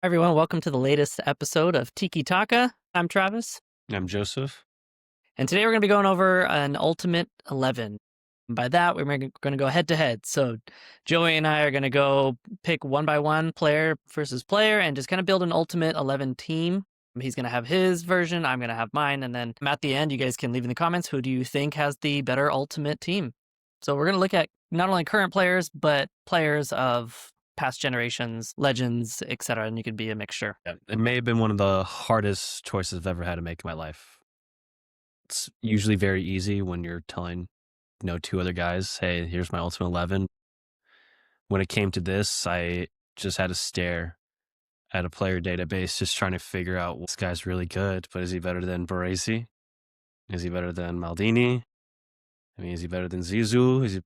Everyone, welcome to the latest episode of Tiki Talka. I'm Travis, I'm Joseph. and today we're going to be going over an Ultimate 11. By that, we're going to go head to head. So, Joey and I are going to go pick one by one, player versus player, and just kind of build an Ultimate 11 team. He's going to have his version, I'm going to have mine, and then at the end, you guys can leave in the comments who do you think has the better Ultimate team. So, we're going to look at not only current players, but players of past generations, legends, etc., and you could be a mixture. Yeah, it may have been one of the hardest choices I've ever had to make in my life. It's usually very easy when you're telling, two other guys, hey, here's my Ultimate 11. When it came to this, I just had to stare at a player database, just trying to figure out this guy's really good, but is he better than Baresi? Is he better than Maldini? Is he better than Zizou?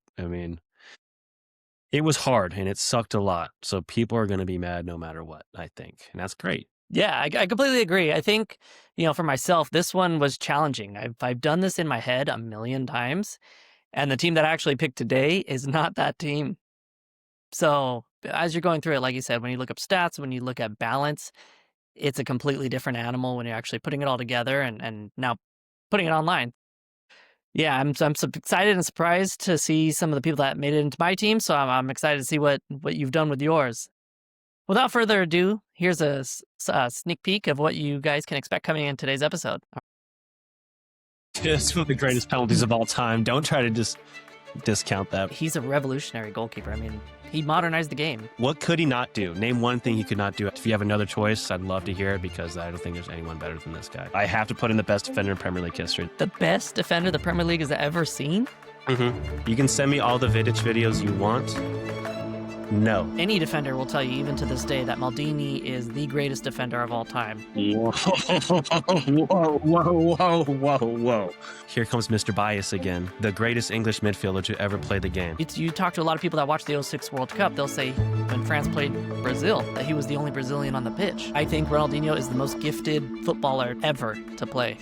It was hard and it sucked a lot. So people are going to be mad no matter what, I think. And that's great. Yeah, I completely agree. I think, for myself, this one was challenging. I've done this in my head a million times, and the team that I actually picked today is not that team. So as you're going through it, like you said, when you look up stats, when you look at balance, it's a completely different animal when you're actually putting it all together and now putting it online. Yeah, I'm so excited and surprised to see some of the people that made it into my team. So I'm excited to see what you've done with yours. Without further ado, here's a sneak peek of what you guys can expect coming in today's episode. It's one of the greatest penalties of all time. Don't try to just discount that. He's a revolutionary goalkeeper. He modernized the game. What could he not do? Name one thing he could not do. If you have another choice, I'd love to hear it because I don't think there's anyone better than this guy. I have to put in the best defender in Premier League history. The best defender the Premier League has ever seen? Mm-hmm. You can send me all the Vidic videos you want. No. Any defender will tell you, even to this day, that Maldini is the greatest defender of all time. Whoa. Here comes Mr. Bias again. The greatest English midfielder to ever play the game. You talk to a lot of people that watch the 06 World Cup, they'll say when France played Brazil, that he was the only Brazilian on the pitch. I think Ronaldinho is the most gifted footballer ever to play.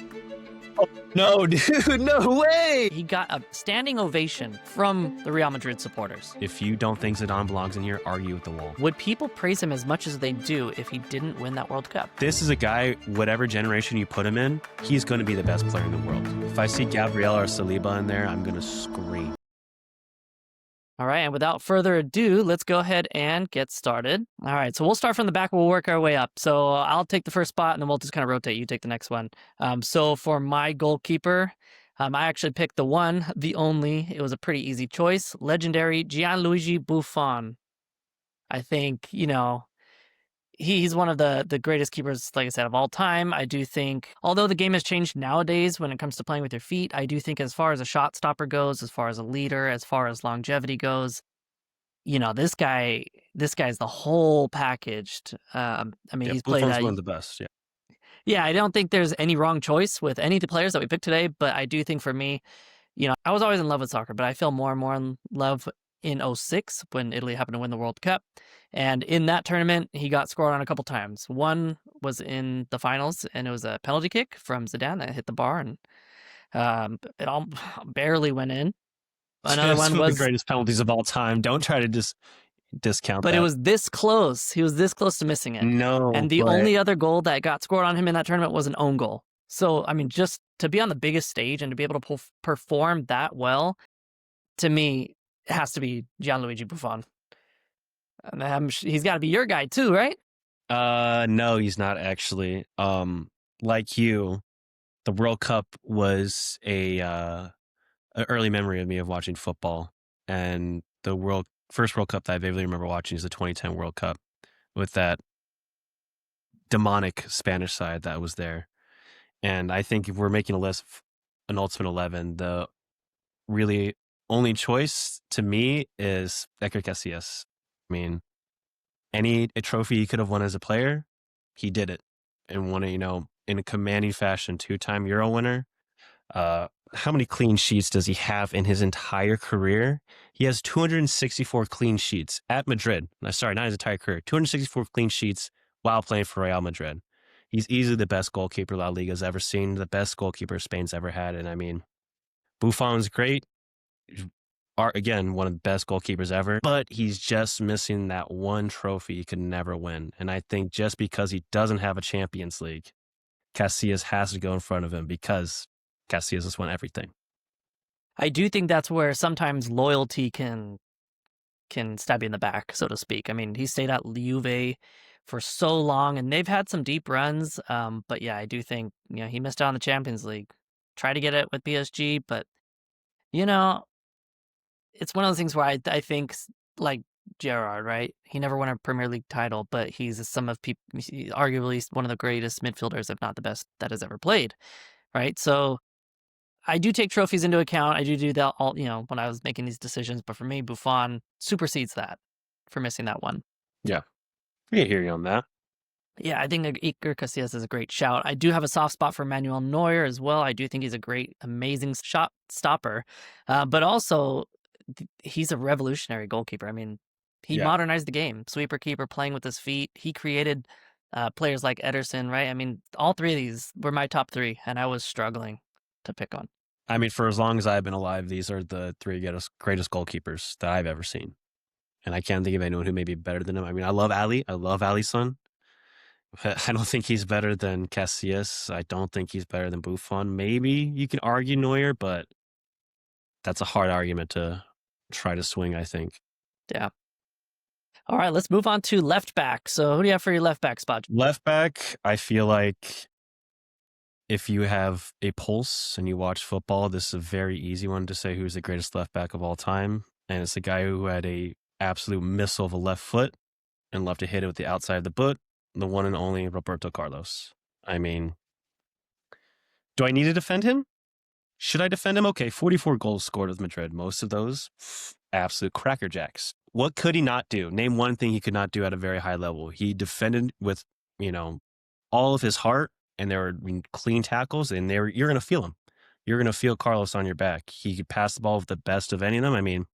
Oh, no, dude, no way! He got a standing ovation from the Real Madrid supporters. If you don't think Zidane belongs in here, argue with the wall. Would people praise him as much as they do if he didn't win that World Cup? This is a guy, whatever generation you put him in, he's going to be the best player in the world. If I see Gabriel or Saliba in there, I'm going to scream. All right, and without further ado, let's go ahead and get started. All right, so we'll start from the back. We'll work our way up. So I'll take the first spot, and then we'll just kind of rotate. You take the next one. So for my goalkeeper, I actually picked the one, the only. It was a pretty easy choice. Legendary Gianluigi Buffon. I think, he's one of the greatest keepers, like I said, of all time. I do think, although the game has changed nowadays when it comes to playing with your feet, I do think as far as a shot stopper goes, as far as a leader, as far as longevity goes, this guy's the whole package. He's played Buffon's one of the best, yeah. Yeah, I don't think there's any wrong choice with any of the players that we picked today, but I do think for me, I was always in love with soccer, but I feel more and more in love in 06 when Italy happened to win the World Cup. And in that tournament, he got scored on a couple times. One was in the finals, and it was a penalty kick from Zidane that hit the bar, and it all barely went in. Another one was the greatest penalties of all time. Don't try to just discount but that. It was this close. He was this close to missing it. No. And the only other goal that got scored on him in that tournament was an own goal. So, just to be on the biggest stage and to be able to perform that well, to me, it has to be Gianluigi Buffon. And he's got to be your guy too, right? No, he's not actually. Like you, the World Cup was an early memory of me of watching football, and the first World Cup that I vividly remember watching is the 2010 World Cup with that demonic Spanish side that was there. And I think if we're making a list of an Ultimate 11, the really only choice to me is Iker Casillas. Any trophy he could have won as a player, he did it and won it, in a commanding fashion. 2-time Euro winner. How many clean sheets does he have in his entire career? He has 264 clean sheets at Madrid. Sorry, not his entire career. 264 clean sheets while playing for Real Madrid. He's easily the best goalkeeper La Liga's ever seen, the best goalkeeper Spain's ever had. And Buffon's great. are again one of the best goalkeepers ever, but he's just missing that one trophy he could never win. And I think just because he doesn't have a Champions League, Casillas has to go in front of him because Casillas has won everything. I do think that's where sometimes loyalty can stab you in the back, so to speak. I mean, he stayed at Juve for so long, and they've had some deep runs. But yeah, I do think he missed out on the Champions League. Tried to get it with PSG, but you know, it's one of those things where I think like Gerrard, right? He never won a Premier League title, but he's some of people, arguably one of the greatest midfielders, if not the best that has ever played, right? So I do take trophies into account. I do that all, when I was making these decisions. But for me, Buffon supersedes that for missing that one. Yeah, I can hear you on that. Yeah, I think Iker Casillas is a great shout. I do have a soft spot for Manuel Neuer as well. I do think he's a great, amazing shot stopper, but also he's a revolutionary goalkeeper. I mean, he Yeah, modernized the game. Sweeper keeper, playing with his feet. He created players like Ederson, right? I mean, all three of these were my top three, and I was struggling to pick on. I mean, for as long as I've been alive, these are the three greatest goalkeepers that I've ever seen, and I can't think of anyone who may be better than him. I mean, I love Ali. I love Ali's son. I don't think he's better than Casillas. I don't think he's better than Buffon. Maybe you can argue Neuer, but that's a hard argument to try to swing, I think. Yeah. All right, let's move on to left back. So, who do you have for your left back spot? Left back, I feel like if you have a pulse and you watch football, this is a very easy one to say who's the greatest left back of all time. And it's a guy who had a absolute missile of a left foot and loved to hit it with the outside of the boot, the one and only Roberto Carlos. I mean, do I need to defend him? Should I defend him? Okay, 44 goals scored with Madrid. Most of those, absolute crackerjacks. What could he not do? Name one thing he could not do at a very high level. He defended with, all of his heart, and there were clean tackles, and you're going to feel him. You're going to feel Carlos on your back. He could pass the ball with the best of any of them. I mean,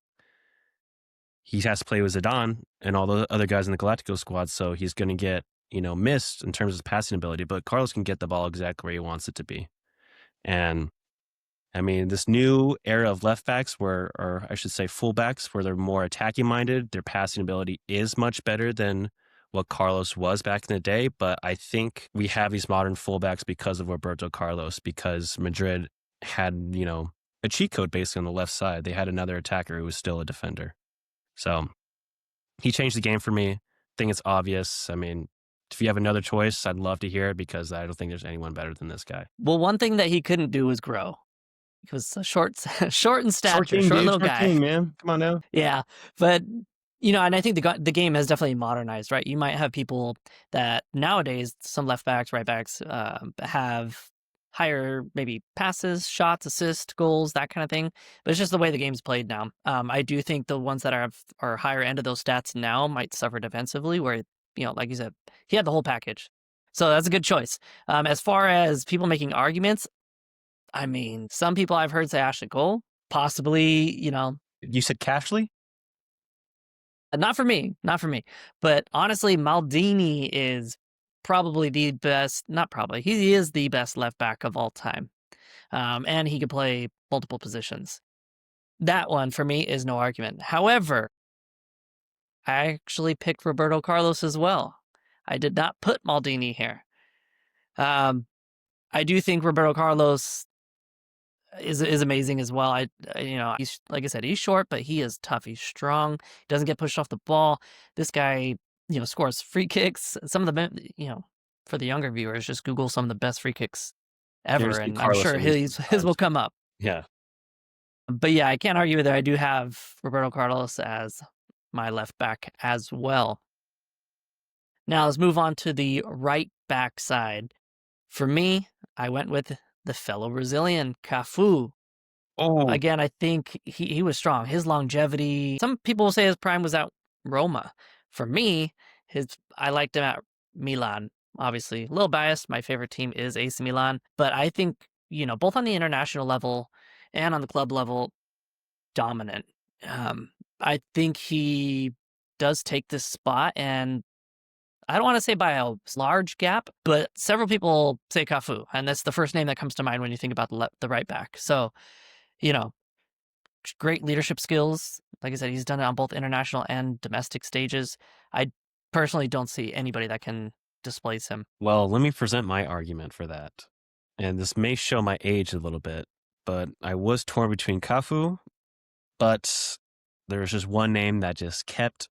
he has to play with Zidane and all the other guys in the Galactico squad, so he's going to get, missed in terms of his passing ability, but Carlos can get the ball exactly where he wants it to be. And I mean, this new era of left backs or I should say fullbacks, where they're more attacking minded, their passing ability is much better than what Carlos was back in the day. But I think we have these modern fullbacks because of Roberto Carlos, because Madrid had, a cheat code basically on the left side. They had another attacker who was still a defender. So he changed the game for me. I think it's obvious. I mean, if you have another choice, I'd love to hear it because I don't think there's anyone better than this guy. Well, one thing that he couldn't do was grow. He was short, short in Short stature, king, short dude. little Short guy. king, man. Come on now. Yeah, but and I think the game has definitely modernized, right? You might have people that nowadays, some left backs, right backs, have higher maybe passes, shots, assists, goals, that kind of thing. But it's just the way the game's played now. I do think the ones that are higher end of those stats now might suffer defensively, where like you said, he had the whole package. So that's a good choice. As far as people making arguments, I mean, some people I've heard say Ashley Cole, possibly, You said Cashley? not for me, not for me. But honestly, Maldini is probably the best, not probably, he is the best left back of all time. And he could play multiple positions. That one for me is no argument. However, I actually picked Roberto Carlos as well. I did not put Maldini here. I do think Roberto Carlos is amazing as well. He's, like I said, he's short, but he is tough. He's strong. He doesn't get pushed off the ball. This guy, scores free kicks. Some of the, for the younger viewers, just Google some of the best free kicks ever, Here's and I'm Carlos sure at least his will come up. Yeah. But yeah, I can't argue with it. I do have Roberto Carlos as my left back as well. Now let's move on to the right back side. For me, I went with the fellow Brazilian, Cafu. Oh, Again, I think he was strong. His longevity. Some people will say his prime was at Roma. For me, I liked him at Milan. Obviously, a little biased. My favorite team is AC Milan, but I think both on the international level and on the club level, dominant. I think he does take this spot, and I don't want to say by a large gap, but several people say Cafu, and that's the first name that comes to mind when you think about the right back. So, you know, great leadership skills. Like I said, he's done it on both international and domestic stages. I personally don't see anybody that can displace him. Well, let me present my argument for that. And this may show my age a little bit, but I was torn between Cafu, but there was just one name that just kept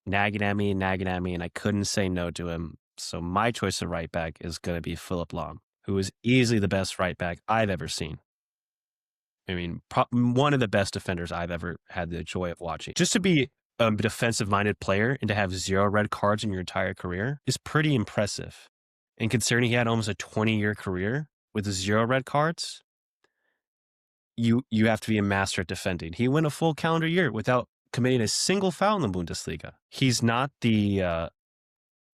nagging at me, and I couldn't say no to him. So my choice of right back is going to be Philip Lahm, who is easily the best right back I've ever seen. I mean, one of the best defenders I've ever had the joy of watching. Just to be a defensive-minded player and to have 0 red cards in your entire career is pretty impressive. And considering he had almost a 20-year career with 0 red cards, you have to be a master at defending. He went a full calendar year without committing a single foul in the Bundesliga. He's not the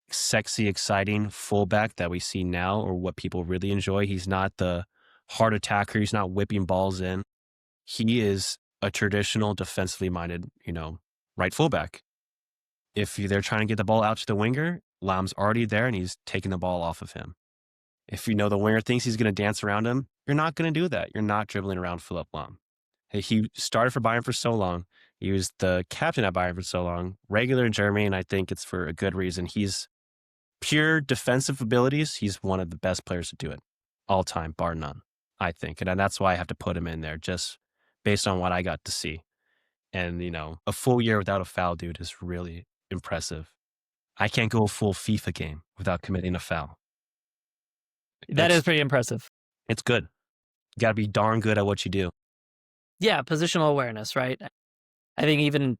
sexy, exciting fullback that we see now or what people really enjoy. He's not the hard attacker. He's not whipping balls in. He is a traditional defensively minded, right fullback. If they're trying to get the ball out to the winger, Lahm's already there and he's taking the ball off of him. If the winger thinks he's going to dance around him, you're not going to do that. You're not dribbling around Philip Lahm. He started for Bayern for so long. He was the captain at Bayern for so long, regular in Germany, and I think it's for a good reason. He's pure defensive abilities. He's one of the best players to do it all time, bar none, I think. And that's why I have to put him in there just based on what I got to see. And, a full year without a foul, dude, is really impressive. I can't go a full FIFA game without committing a foul. That is pretty impressive. It's good. You got to be darn good at what you do. Yeah, positional awareness, right? I think even,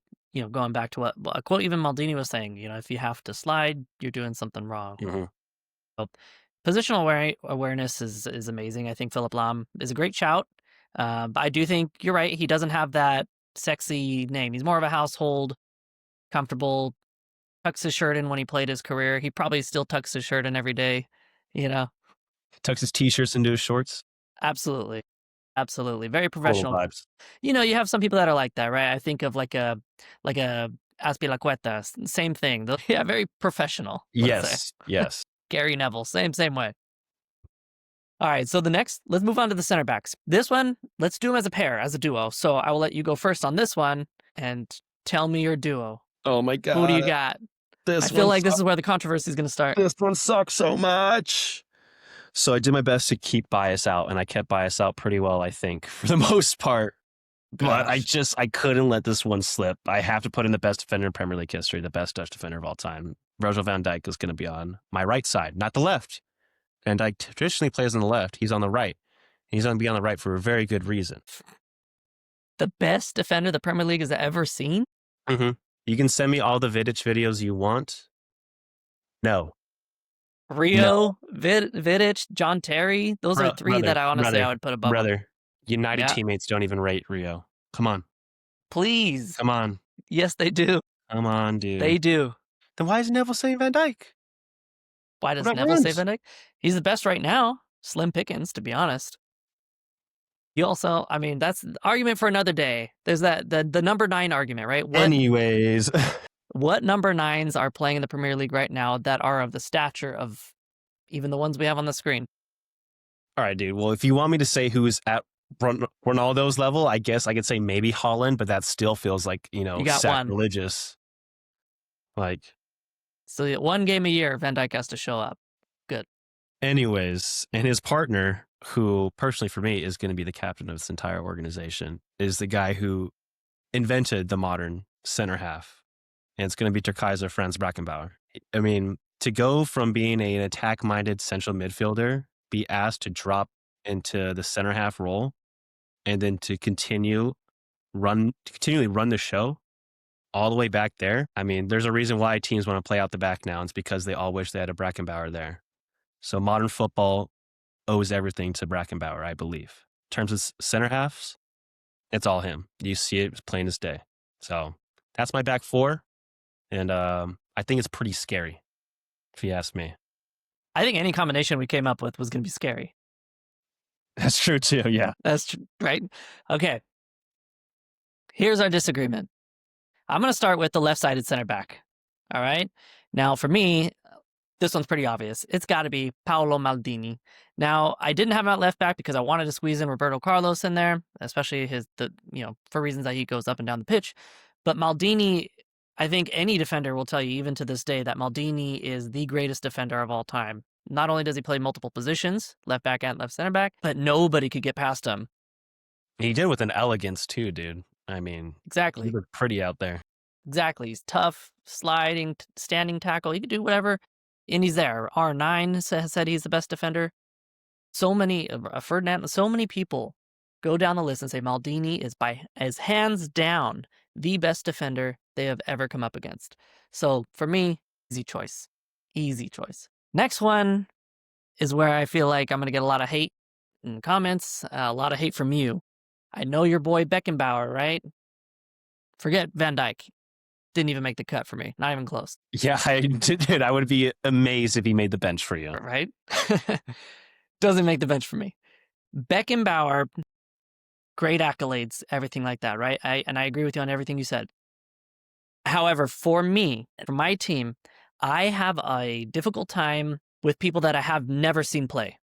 going back to what a quote even Maldini was saying, if you have to slide, you're doing something wrong. Mm-hmm. So, positional awareness is amazing. I think Philip Lahm is a great shout. But I do think you're right. He doesn't have that sexy name. He's more of a household, comfortable, tucks his shirt in when he played his career. He probably still tucks his shirt in every day, Tucks his t-shirts into his shorts. Absolutely. Absolutely. Very professional. Total vibes. You have some people that are like that, right? I think of like a Aspilacueta, same thing. Yeah, very professional. Yes. Yes. Gary Neville, same way. All right, so let's move on to the center backs. This one, let's do them as a pair, as a duo. So I will let you go first on this one and tell me your duo. Oh my God. Who do you got? I feel like this is where the controversy is going to start. This one sucks so much. So I did my best to keep bias out, and I kept bias out pretty well, I think, for the most part. But I couldn't let this one slip. I have to put in the best defender in Premier League history, the best Dutch defender of all time. Virgil van Dijk is going to be on my right side, not the left. Van Dijk traditionally plays on the left. He's on the right. He's going to be on the right for a very good reason. The best defender the Premier League has ever seen? Mm-hmm. You can send me all the Vidic videos you want. No. Rio, Vidic, John Terry. Those are three that I would put above him. United teammates don't even rate Rio. Come on. Please. Come on. Yes, they do. Come on, dude. They do. Then why is Neville saying Van Dijk? Why does Neville say Van Dijk? He's the best right now. Slim pickings, to be honest. You also, that's the argument for another day. There's the number 9 argument, right? Anyways. What number 9s are playing in the Premier League right now that are of the stature of even the ones we have on the screen? All right, dude. Well, if you want me to say who's at Ronaldo's level, I guess I could say maybe Haaland, but that still feels like, you got sacrilegious. So 1 game a year, Van Dijk has to show up. Good. Anyways, and his partner, who personally for me is going to be the captain of this entire organization, is the guy who invented the modern center half. And it's going to be Der Kaiser Franz Beckenbauer. I mean, to go from being an attack-minded central midfielder, be asked to drop into the center half role, and then to continually run the show all the way back there. I mean, there's a reason why teams want to play out the back now. It's because they all wish they had a Beckenbauer there. So modern football owes everything to Beckenbauer, I believe. In terms of center halves, it's all him. You see it plain as day. So that's my back four. And I think it's pretty scary, if you ask me. I think any combination we came up with was going to be scary. That's true, too. Yeah. That's true, right? Okay. Here's our disagreement. I'm going to start with the left-sided center back. All right? Now, for me, This one's pretty obvious. It's got to be Paolo Maldini. Now, I didn't have him at left back because I wanted to squeeze in Roberto Carlos in there, especially for reasons that he goes up and down the pitch. But Maldini, I think any defender will tell you, even to this day, that Maldini is the greatest defender of all time. Not only does he play multiple positions, left back and left center back, but nobody could get past him. He did with an elegance too, dude. I mean, he Exactly. looked pretty out there. Exactly. He's tough, sliding, standing tackle. He can do whatever. And he's there. R9 has said he's the best defender. So many, Ferdinand, so many people go down the list and say Maldini is hands down the best defender they have ever come up against. So for me, easy choice. Easy choice. Next one is where I feel like I'm going to get a lot of hate in comments, a lot of hate from you. I know your boy Beckenbauer, right? Forget Van Dijk. Didn't even make the cut for me. Not even close. Yeah, I did. I would be amazed if he made the bench for you. Right? Doesn't make the bench for me. Beckenbauer, great accolades, everything like that, right? I agree with you on everything you said. However, for me, for my team, I have a difficult time with people that I have never seen play.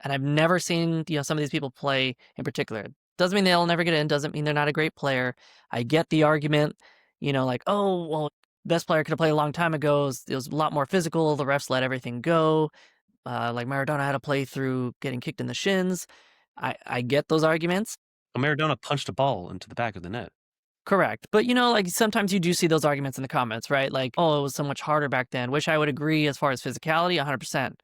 And I've never seen, some of these people play in particular. Doesn't mean they'll never get in, doesn't mean they're not a great player. I get the argument, like, oh, well, best player could have played a long time ago. It was a lot more physical. The refs let everything go. Like Maradona had to play through getting kicked in the shins. I get those arguments. Maradona punched a ball into the back of the net. Correct. But, like sometimes you do see those arguments in the comments, right? Like, oh, it was so much harder back then, which I would agree as far as physicality, 100%.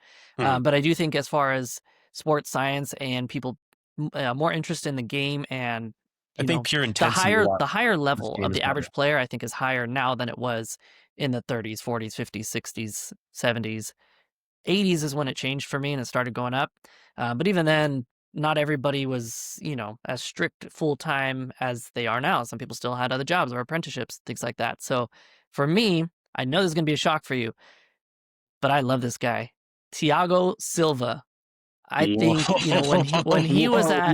But I do think as far as sports science and people more interest in the game and, I think pure intensity. the higher level of the average player, I think is higher now than it was in the 30s, 40s, 50s, 60s, 70s. 80s is when it changed for me and it started going up. But even then, not everybody was, as strict full-time as they are now. Some people still had other jobs or apprenticeships, things like that. So for me, I know this is going to be a shock for you, but I love this guy. Thiago Silva. I think, when he was at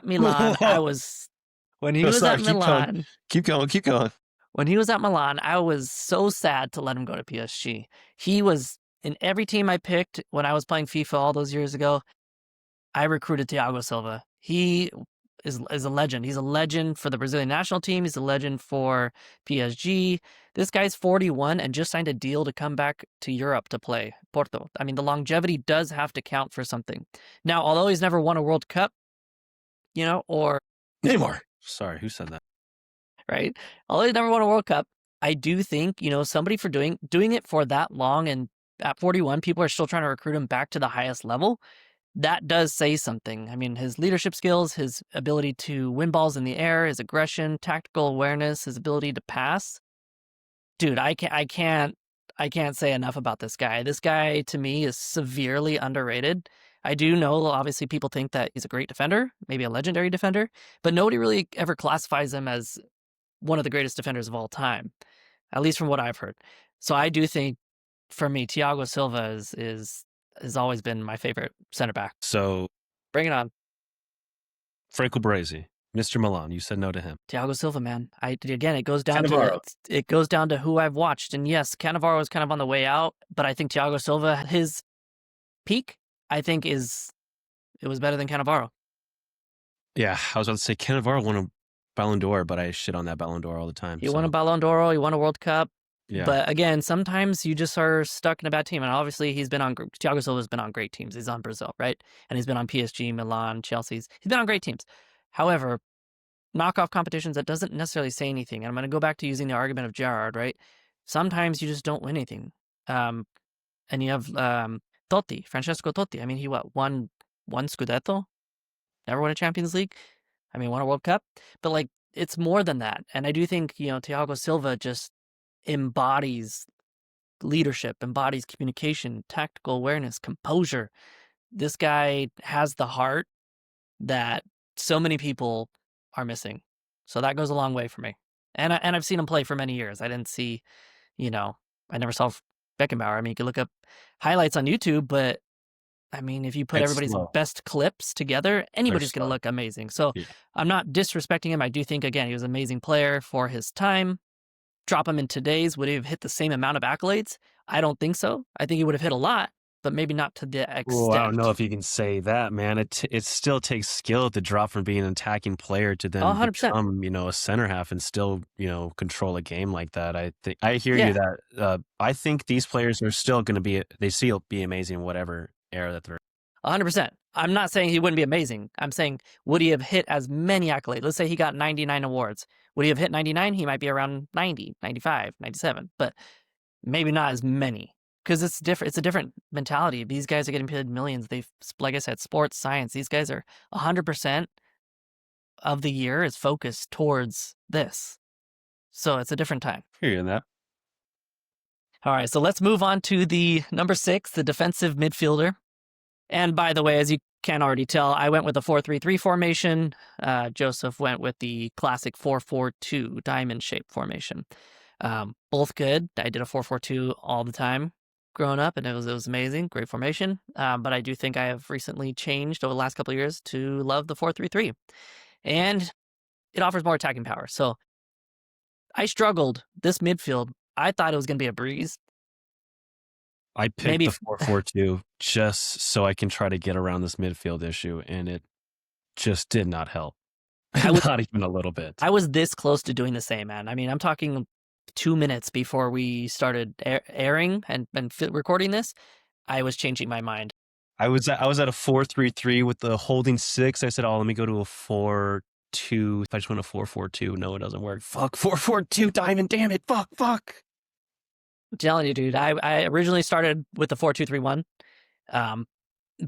Milan, Keep going. When he was at Milan, I was so sad to let him go to PSG. He was in every team I picked when I was playing FIFA all those years ago. I recruited Thiago Silva. He is a legend. He's a legend for the Brazilian national team. He's a legend for PSG. This guy's 41 and just signed a deal to come back to Europe to play Porto. I mean, the longevity does have to count for something. Now, although he's never won a World Cup, or Neymar. Sorry, who said that? Right? Although he's never won a World Cup, I do think, somebody for doing it for that long and at 41, people are still trying to recruit him back to the highest level. That does say something. I mean, his leadership skills, his ability to win balls in the air, his aggression, tactical awareness, his ability to pass. Dude, I can't say enough about this guy. This guy to me is severely underrated. I do know, obviously, people think that he's a great defender, maybe a legendary defender, but nobody really ever classifies him as one of the greatest defenders of all time, at least from what I've heard. So I do think, for me, Thiago Silva has always been my favorite center back. So bring it on. Franco Baresi, Mr. Milan. You said no to him. Thiago Silva, man. It goes down to who I've watched. And yes, Cannavaro was kind of on the way out, but I think Thiago Silva, his peak, I think it was better than Cannavaro. Yeah, I was about to say Cannavaro won a Ballon d'Or, but I shit on that Ballon d'Or all the time. He won a Ballon d'Or, he won a World Cup. Yeah. But again, sometimes you just are stuck in a bad team. And obviously Thiago Silva's been on great teams. He's on Brazil, right? And he's been on PSG, Milan, Chelsea. He's been on great teams. However, knockoff competitions, that doesn't necessarily say anything. And I'm going to go back to using the argument of Gerrard, right? Sometimes you just don't win anything. And you have Totti, Francesco Totti. I mean, he won one Scudetto? Never won a Champions League? I mean, won a World Cup? But it's more than that. And I do think, Thiago Silva just embodies leadership, embodies communication, tactical awareness, composure. This guy has the heart that so many people are missing. So that goes a long way for me. And I've seen him play for many years. I didn't see, I never saw Beckenbauer. I mean, you could look up highlights on YouTube, but I mean, if you put everybody's best clips together, anybody's going to look amazing. So yeah. I'm not disrespecting him. I do think, again, he was an amazing player for his time. drop him in today's, would he have hit the same amount of accolades? I don't think so. I think he would have hit a lot, but maybe not to the Well, I don't know extent. if you can say that, man. It still takes skill to drop from being an attacking player to Oh, then 100%. become, a center half and still, control a game like that. I hear you Yeah, that I think these players are still going to they still be amazing in whatever era that they're. 100%. I'm not saying he wouldn't be amazing. I'm saying, would he have hit as many accolades? Let's say he got 99 awards. Would he have hit 99? He might be around 90, 95, 97, but maybe not as many because it's different. It's a different mentality. These guys are getting paid millions. They've, like I said, sports, science. These guys are 100% of the year is focused towards this. So it's a different time. Hear you in that. All right, so let's move on to the number 6, the defensive midfielder. And by the way, as you can already tell, I went with a 4-3-3 formation. Joseph went with the classic 4-4-2 diamond shape formation. Both good. I did a 4-4-2 all the time growing up, and it was amazing, great formation. But I do think I have recently changed over the last couple of years to love the 4-3-3, and it offers more attacking power. So I struggled this midfield. I thought it was going to be a breeze. I picked Maybe the 4-4-2 just so I can try to get around this midfield issue, and it just did not help. Not even a little bit. I was this close to doing the same, man. I mean, I'm talking 2 minutes before we started airing and recording this. I was changing my mind. I was at a 4-3-3 with the holding 6. I said, "Oh, let me go to a 4-2. If I just went a 4-4-2, no, it doesn't work. Fuck 4-4-2 diamond. Damn it. Fuck. I'm telling you, dude. I originally started with the 4-2-3-1,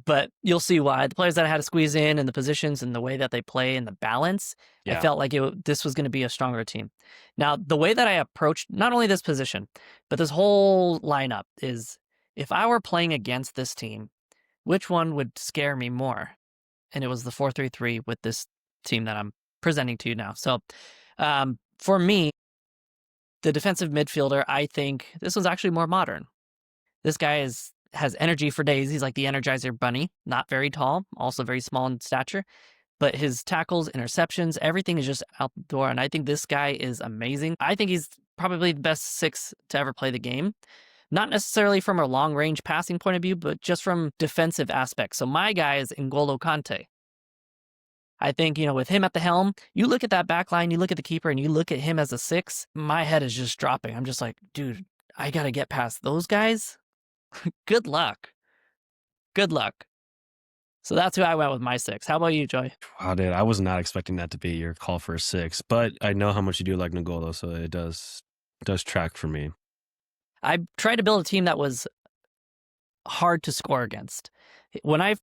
but you'll see why. The players that I had to squeeze in and the positions and the way that they play and the balance, I Yeah. felt like this was going to be a stronger team. Now, the way that I approached not only this position, but this whole lineup is if I were playing against this team, which one would scare me more? And it was the 4-3-3 with this team that I'm presenting to you now. So for me, the defensive midfielder, I think this was actually more modern. This guy has energy for days. He's like the Energizer Bunny, not very tall, also very small in stature, but his tackles, interceptions, everything is just outdoor. And I think this guy is amazing. I think he's probably the best 6 to ever play the game. Not necessarily from a long range passing point of view, but just from defensive aspects. So my guy is N'Golo Kante. I think, with him at the helm, you look at that back line, you look at the keeper, and you look at him as a 6, my head is just dropping. I'm just like, dude, I got to get past those guys. Good luck. Good luck. So that's who I went with my 6. How about you, Joy? Wow, dude, I was not expecting that to be your call for a 6, but I know how much you do like N'Golo, so it does track for me. I tried to build a team that was hard to score against. When I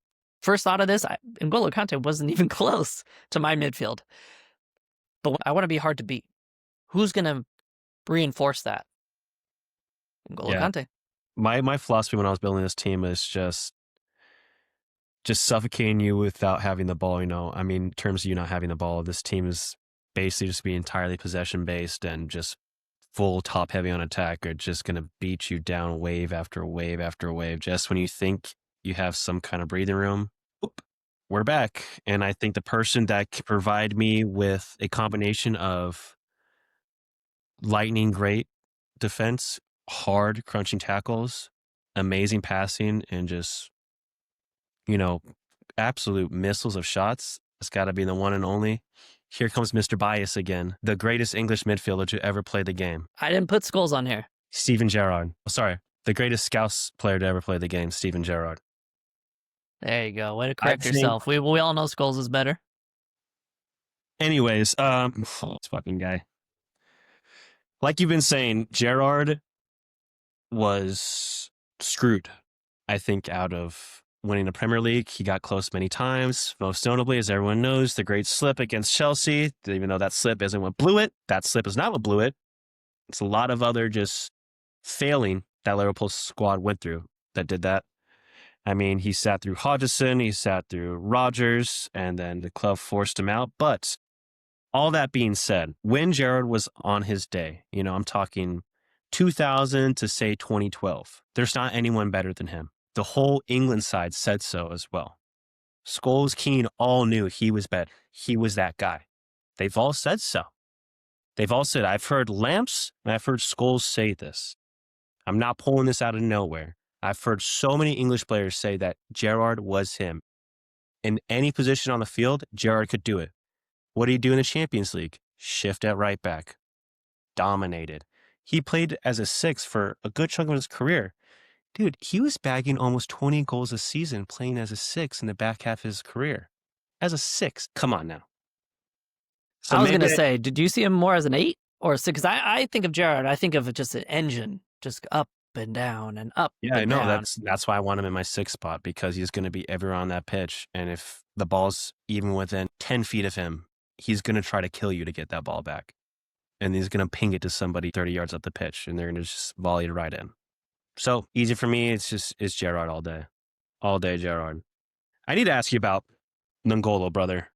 first thought of this, N'Golo Kante wasn't even close to my midfield. But I want to be hard to beat. Who's going to reinforce that? N'Golo Yeah. Kante. My philosophy when I was building this team is just suffocating you without having the ball, I mean, in terms of you not having the ball, this team is basically just be entirely possession based and just full top heavy on attack are just going to beat you down wave after wave after wave. Just when you think you have some kind of breathing room, whoop, we're back. And I think the person that can provide me with a combination of lightning great defense, hard crunching tackles, amazing passing, and just, absolute missiles of shots, it's got to be the one and only. Here comes Mr. Bias again, the greatest English midfielder to ever play the game. I didn't put Scholes on here. Steven Gerrard. Oh, sorry, the greatest Scouse player to ever play the game, Steven Gerrard. There you go. Way to correct yourself. We all know Scholes is better. Anyways, this fucking guy. Like you've been saying, Gerrard was screwed, I think, out of winning the Premier League. He got close many times, most notably, as everyone knows, the great slip against Chelsea. Even though that slip isn't what blew it, that slip is not what blew it. It's a lot of other just failing that Liverpool squad went through that did that. I mean, he sat through Hodgson, he sat through Rodgers, and then the club forced him out. But all that being said, when Gerrard was on his day, I'm talking 2000 to say 2012, there's not anyone better than him. The whole England side said so as well. Scholes, Keane all knew he was better. He was that guy. They've all said so. They've all said, I've heard Lamps and I've heard Scholes say this. I'm not pulling this out of nowhere. I've heard so many English players say that Gerrard was him. In any position on the field, Gerrard could do it. What did he do in the Champions League? Shift at right back. Dominated. He played as a 6 for a good chunk of his career. Dude, he was bagging almost 20 goals a season playing as a 6 in the back half of his career. As a 6. Come on now. So I was maybe gonna say, did you see him more as an 8 or a 6? Because I think of Gerrard, I think of just an engine, just up and down and up yeah, I and know. down. That's why I want him in my 6 spot, because he's going to be everywhere on that pitch. And if the ball's even within 10 feet of him, he's going to try to kill you to get that ball back. And he's going to ping it to somebody 30 yards up the pitch, and they're going to just volley it right in. So easy for me. It's Gerrard all day. All day, Gerrard. I need to ask you about Nangolo, brother,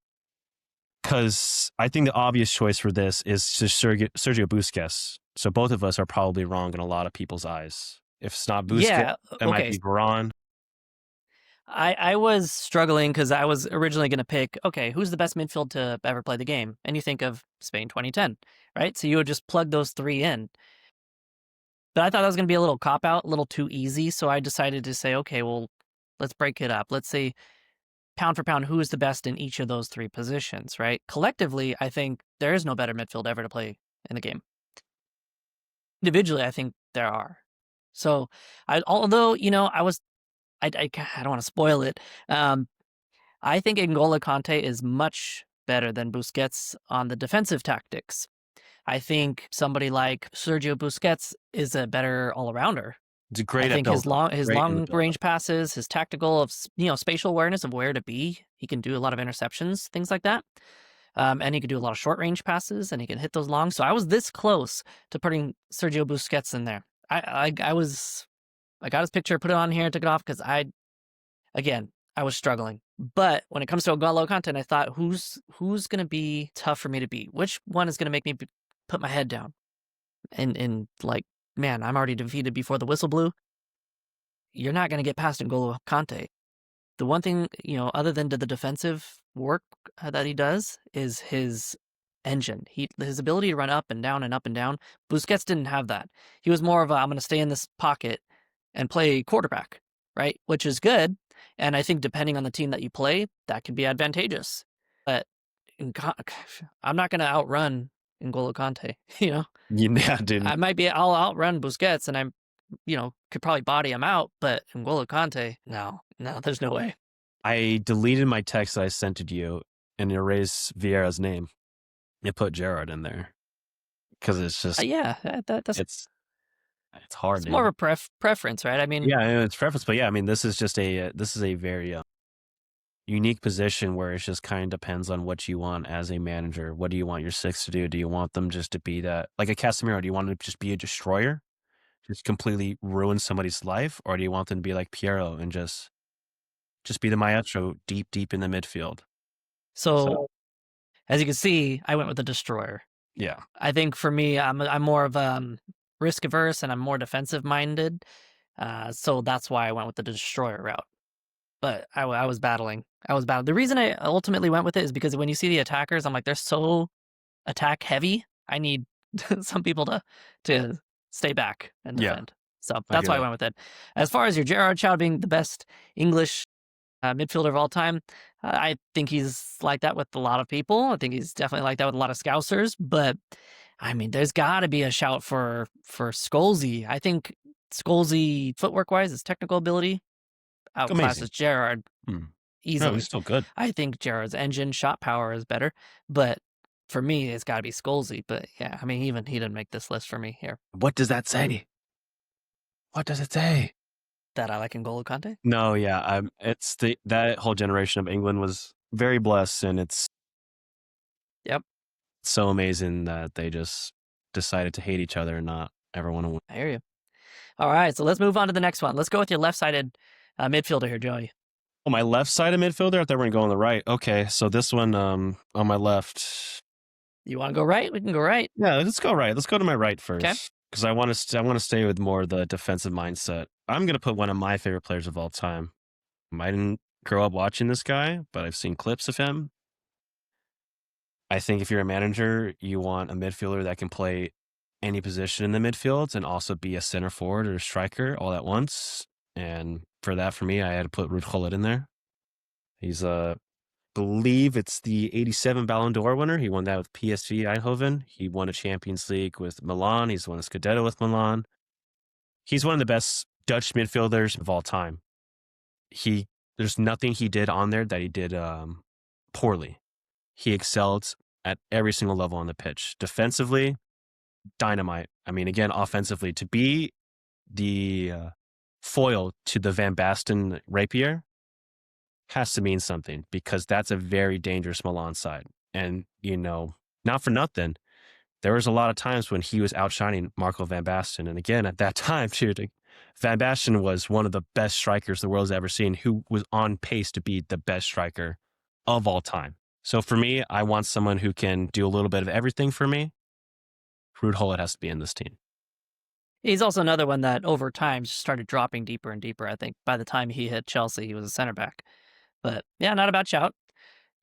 because I think the obvious choice for this is just Sergio Busquets. So both of us are probably wrong in a lot of people's eyes. If it's not Busquets, Yeah, it might okay. be Varane. I was struggling because I was originally going to pick, okay, who's the best midfield to ever play the game? And you think of Spain 2010, right? So you would just plug those three in. But I thought that was going to be a little cop out, a little too easy. So I decided to say, okay, well, let's break it up. Let's say pound for pound, who is the best in each of those three positions, right? Collectively, I think there is no better midfield ever to play in the game. Individually, I think there are. So, although I don't want to spoil it. I think N'Golo Kante is much better than Busquets on the defensive tactics. I think somebody like Sergio Busquets is a better all-arounder. It's I great at think his build-up. Great in the long build-up. range passes, his tactical of spatial awareness of where to be. He can do a lot of interceptions, things like that. And he can do a lot of short range passes, and he can hit those long. So I was this close to putting Sergio Busquets in there. I got his picture, put it on here, took it off because I was struggling. But when it comes to N'Golo Kante, I thought, who's going to be tough for me to beat? Which one is going to make me put my head down? And like, man, I'm already defeated before the whistle blew. You're not going to get past N'Golo Kante. The one thing, other than the defensive work that he does is his engine. His ability to run up and down and up and down. Busquets didn't have that. He was more of I'm going to stay in this pocket and play quarterback, right? Which is good. And I think depending on the team that you play, that could be advantageous. But I'm not going to outrun N'Golo Kante, Yeah, dude. I'll outrun Busquets and could probably body him out, but N'Golo Kante, no, there's no way. I deleted my text that I sent to you and erased Vieira's name. It put Gerrard in there because it's just Yeah, that's it's hard, it's dude. more of a preference, right? I mean, Yeah, it's preference, but yeah, I mean, this is a very unique position where it just kind of depends on what you want as a manager. What do you want your 6 to do? Do you want them just to be that, like a Casemiro? Do you want them to just be a destroyer, just completely ruin somebody's life, or do you want them to be like Piero and just be the maestro deep in the midfield? so as you can see, I went with the destroyer. Yeah, I think for me, I'm more of risk averse and I'm more defensive minded. So that's why I went with the destroyer route. But I was battling. The reason I ultimately went with it is because when you see the attackers, I'm like, they're so attack heavy. I need some people to stay back and yeah, defend. So I that's get why I it. went with it. As far as your Gerard Chow being the best English midfielder of all time, I think he's like that with a lot of people. I think he's definitely like that with a lot of Scousers. But I mean, there's got to be a shout for Scholesy. I think Scholesy, footwork wise, his technical ability Amazing. outclasses Gerard No, he's easily. still good. I think Gerard's engine shot power is better, but for me, it's got to be Scholesy. But yeah, I mean, even he didn't make this list for me here. What does that say? What does it say? That I like N'Golo Kante. No, yeah, it's that whole generation of England was very blessed, and it's Yep, so amazing that they just decided to hate each other and not ever want to win. I hear you. All right, so let's move on to the next one. Let's go with your left-sided midfielder here, Joey. Oh, my left side of midfielder? I thought we were going to go on the right. Okay, so this one on my left. You want to go right? We can go right. Yeah, let's go right. Let's go to my right Okay. first because I want to stay with more of the defensive mindset. I'm going to put one of my favorite players of all time. I didn't grow up watching this guy, but I've seen clips of him. I think if you're a manager, you want a midfielder that can play any position in the midfield and also be a center forward or a striker all at once. And for that, for me, I had to put Ruud Gullit in there. He's believe it's the 87 Ballon d'Or winner. He won that with PSV Eindhoven. He won a Champions League with Milan. He's won a Scudetto with Milan. He's one of the best Dutch midfielders of all time. There's nothing he did on there that he did poorly. He excelled at every single level on the pitch. Defensively, dynamite. I mean, again, offensively, to be the foil to the Van Basten rapier has to mean something, because that's a very dangerous Milan side. And, not for nothing, there was a lot of times when he was outshining Marco Van Basten. And again, at that time, dude, Van Basten was one of the best strikers the world's ever seen, who was on pace to be the best striker of all time. So for me, I want someone who can do a little bit of everything for me. Ruud Gullit has to be in this team. He's also another one that over time just started dropping deeper and deeper. I think by the time he hit Chelsea, he was a center back. But yeah, not a bad shout.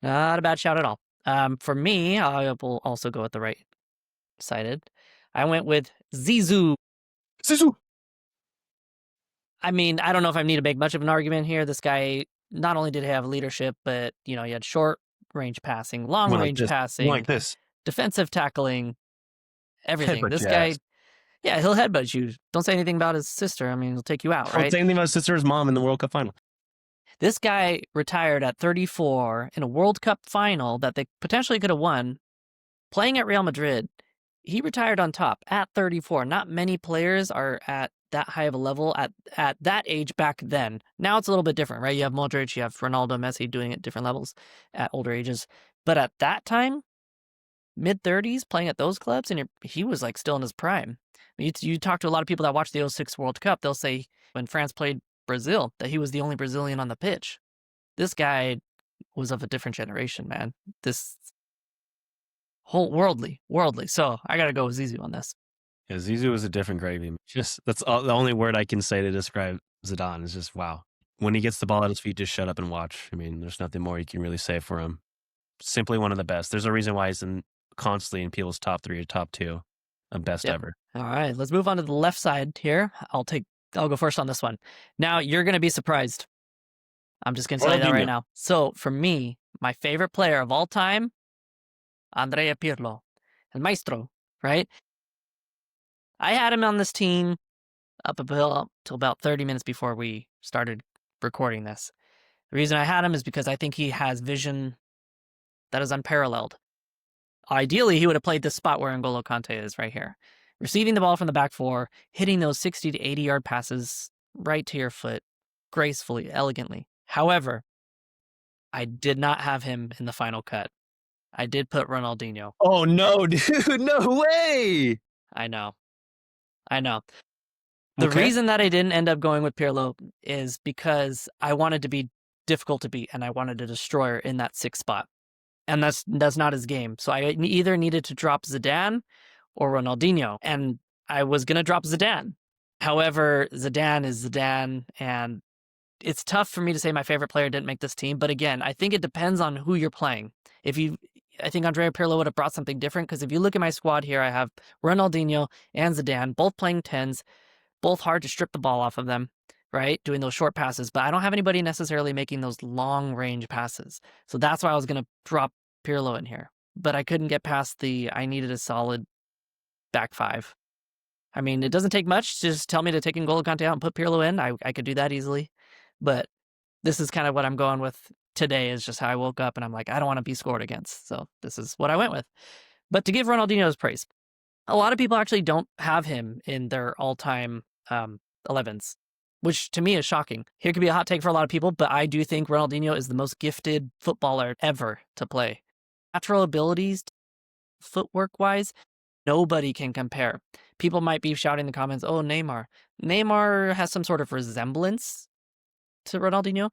Not a bad shout at all. For me, I will also go with the right sided. I went with Zizou. Zizou. I mean, I don't know if I need to make much of an argument here. This guy not only did he have leadership, but he had short range passing, long range passing, like this, defensive tackling, everything. Headbutt This your guy, ass. yeah, he'll headbutt you. Don't say anything about his sister. I mean, he'll take you out, Don't right? say anything about his sister's mom in the World Cup final. This guy retired at 34 in a World Cup final that they potentially could have won. Playing at Real Madrid, he retired on top at 34. Not many players are at that high of a level at that age back then. Now it's a little bit different, right? You have Modric, you have Ronaldo, Messi doing it at different levels at older ages. But at that time, mid-30s, playing at those clubs, and he was like still in his prime. You talk to a lot of people that watch the 06 World Cup, they'll say when France played Brazil that he was the only Brazilian on the pitch. This guy was of a different generation, man. This whole worldly. So I gotta go with Zizou on this. Yeah, Zizou was a different gravy. That's the only word I can say to describe Zidane is just wow. When he gets the ball at his feet, just shut up and watch. I mean, there's nothing more you can really say for him. Simply one of the best. There's a reason why he's constantly in people's top 3 or top 2 of best ever. All right, let's move on to the left side here. I'll go first on this one. Now, you're going to be surprised. I'm just going to tell you that right now. So, for me, my favorite player of all time, Andrea Pirlo, El Maestro, right? I had him on this team up until about 30 minutes before we started recording this. The reason I had him is because I think he has vision that is unparalleled. Ideally, he would have played this spot where N'Golo Kante is right here. Receiving the ball from the back four, hitting those 60 to 80-yard passes right to your foot, gracefully, elegantly. However, I did not have him in the final cut. I did put Ronaldinho. Oh, no, dude. No way. I know. The reason that I didn't end up going with Pirlo is because I wanted to be difficult to beat, and I wanted a destroyer in that 6th spot. And that's not his game. So I either needed to drop Zidane or Ronaldinho, and I was going to drop Zidane. However, Zidane is Zidane, and it's tough for me to say my favorite player didn't make this team. But again, I think it depends on who you're playing. I think Andrea Pirlo would have brought something different, because if you look at my squad here, I have Ronaldinho and Zidane, both playing 10s, both hard to strip the ball off of them, right? Doing those short passes, but I don't have anybody necessarily making those long range passes. So that's why I was going to drop Pirlo in here. But I couldn't get past I needed a solid back 5. I mean, it doesn't take much to just tell me to take N'Golo Kante out and put Pirlo in. I could do that easily. But this is kind of what I'm going with today, is just how I woke up and I'm like, I don't want to be scored against. So this is what I went with. But to give Ronaldinho his praise, a lot of people actually don't have him in their all-time 11s, which to me is shocking. Here could be a hot take for a lot of people, but I do think Ronaldinho is the most gifted footballer ever to play. Natural abilities, footwork-wise, nobody can compare. People might be shouting in the comments, oh, Neymar. Neymar has some sort of resemblance to Ronaldinho,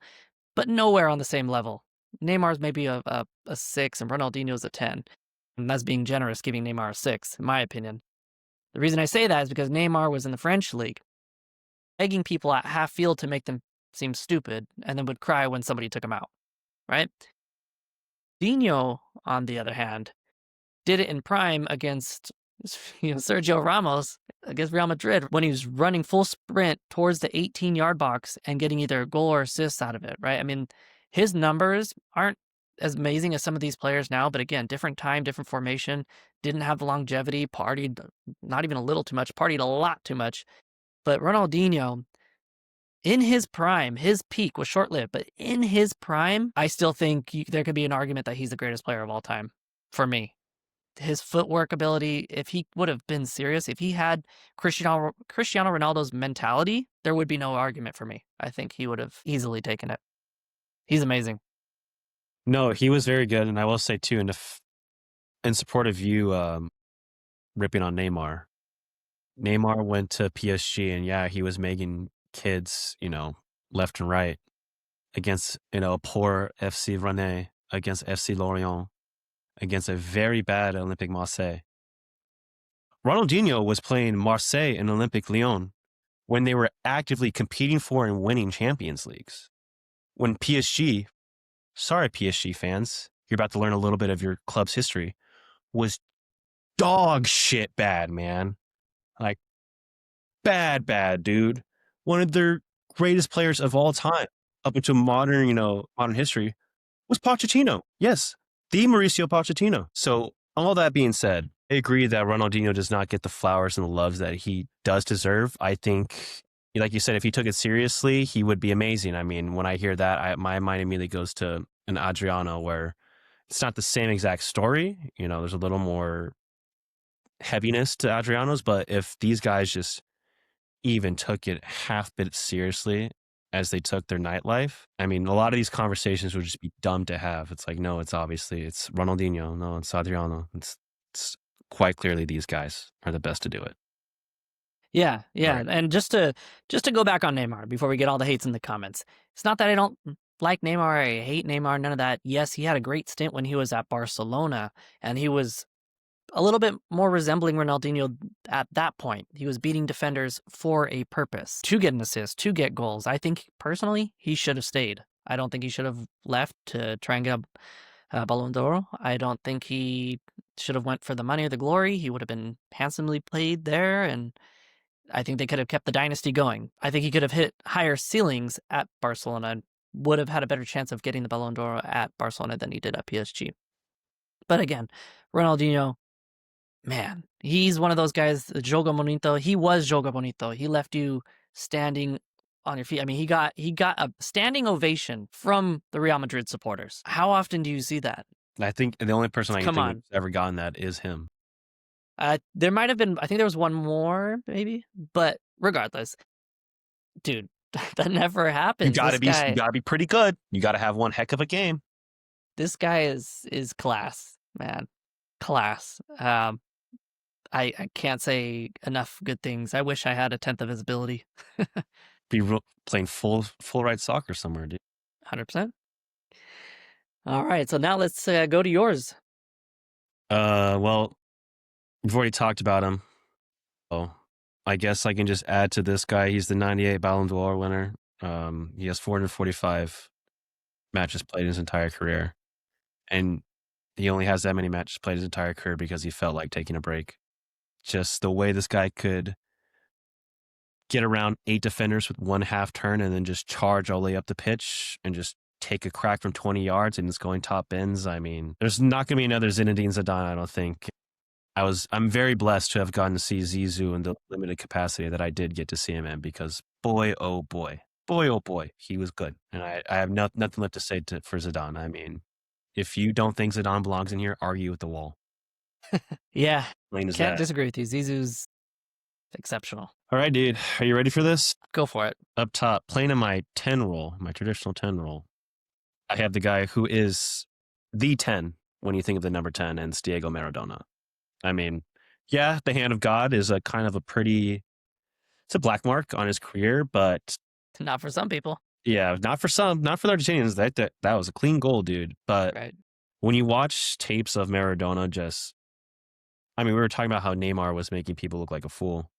but nowhere on the same level. Neymar's maybe a 6 and Ronaldinho's a 10. And that's being generous, giving Neymar a 6, in my opinion. The reason I say that is because Neymar was in the French league, begging people at half field to make them seem stupid, and then would cry when somebody took him out, right? Dino, on the other hand, did it in prime against Sergio Ramos against Real Madrid when he was running full sprint towards the 18-yard box and getting either a goal or assists out of it, right? I mean, his numbers aren't as amazing as some of these players now, but again, different time, different formation, didn't have the longevity, partied not even a little too much, partied a lot too much. But Ronaldinho, in his prime, his peak was short-lived, but in his prime, I still think there could be an argument that he's the greatest player of all time for me. His footwork ability, if he would have been serious, if he had Cristiano Ronaldo's mentality, there would be no argument for me. I think he would have easily taken it. He's amazing. No, he was very good, and I will say too, in support of you ripping on Neymar. Neymar went to PSG, and yeah, he was making kids, left and right against, a poor FC Rennes, against FC Lorient, against a very bad Olympique Marseille. Ronaldinho was playing Marseille and Olympique Lyon when they were actively competing for and winning Champions Leagues. When PSG, sorry PSG fans, you're about to learn a little bit of your club's history, was dog shit bad, man. Like, bad, dude. One of their greatest players of all time, up into modern history, was Pochettino. Yes, the Mauricio Pochettino. So, all that being said, I agree that Ronaldinho does not get the flowers and the loves that he does deserve. I think, like you said, if he took it seriously, he would be amazing. I mean, when I hear that, my mind immediately goes to an Adriano, where it's not the same exact story. There's a little more heaviness to Adriano's, but if these guys just even took it half bit seriously as they took their nightlife, I mean, a lot of these conversations would just be dumb to have. It's like, no, it's Ronaldinho. No, it's Adriano. It's quite clearly these guys are the best to do it. Yeah. Right. And just to go back on Neymar before we get all the hates in the comments. It's not that I don't like Neymar, I hate Neymar, none of that. Yes, he had a great stint when he was at Barcelona, and he was a little bit more resembling Ronaldinho at that point. He was beating defenders for a purpose, to get an assist, to get goals. I think, personally, he should have stayed. I don't think he should have left to try and get a Ballon d'Or. I don't think he should have went for the money or the glory. He would have been handsomely paid there, and I think they could have kept the dynasty going. I think he could have hit higher ceilings at Barcelona and would have had a better chance of getting the Ballon d'Or at Barcelona than he did at PSG. But again, Ronaldinho, man, he's one of those guys, Joga Bonito. He was Joga Bonito. He left you standing on your feet. I mean, he got a standing ovation from the Real Madrid supporters. How often do you see that? I think the only person I can Come think on. of who's ever gotten that is him. There might have been, I think there was one more, maybe, but regardless, dude, that never You happens. gotta be pretty good. You gotta have one heck of a game. This guy is class, man, class. I can't say enough good things. I wish I had a tenth of his ability. Be playing full ride soccer somewhere, dude. 100%. All right, so now let's go to yours. Well, we've already talked about him. Oh, I guess I can just add to this guy. He's the 98 Ballon d'Or winner. He has 445 matches played in his entire career. And he only has that many matches played his entire career because he felt like taking a break. Just the way this guy could get around 8 defenders with one half turn and then just charge all the way up the pitch and just take a crack from 20 yards and it's going top bins. I mean, there's not going to be another Zinedine Zidane, I don't think. I'm very blessed to have gotten to see Zizou in the limited capacity that I did get to see him in, because boy, oh boy, he was good. And I have nothing left to say for Zidane. I mean, if you don't think Zidane belongs in here, argue with the wall. Yeah, Plain as can't that. disagree with you. Zizou's exceptional. All right, dude. Are you ready for this? Go for it. Up top, playing in my 10 role, my traditional 10 role, I have the guy who is the 10 when you think of the number 10, and it's Diego Maradona. I mean, yeah, the hand of God is a kind of it's a black mark on his career, but Not for some people. yeah, not for the Argentinians. That was a clean goal, dude. But Right. when you watch tapes of Maradona, we were talking about how Neymar was making people look like a fool,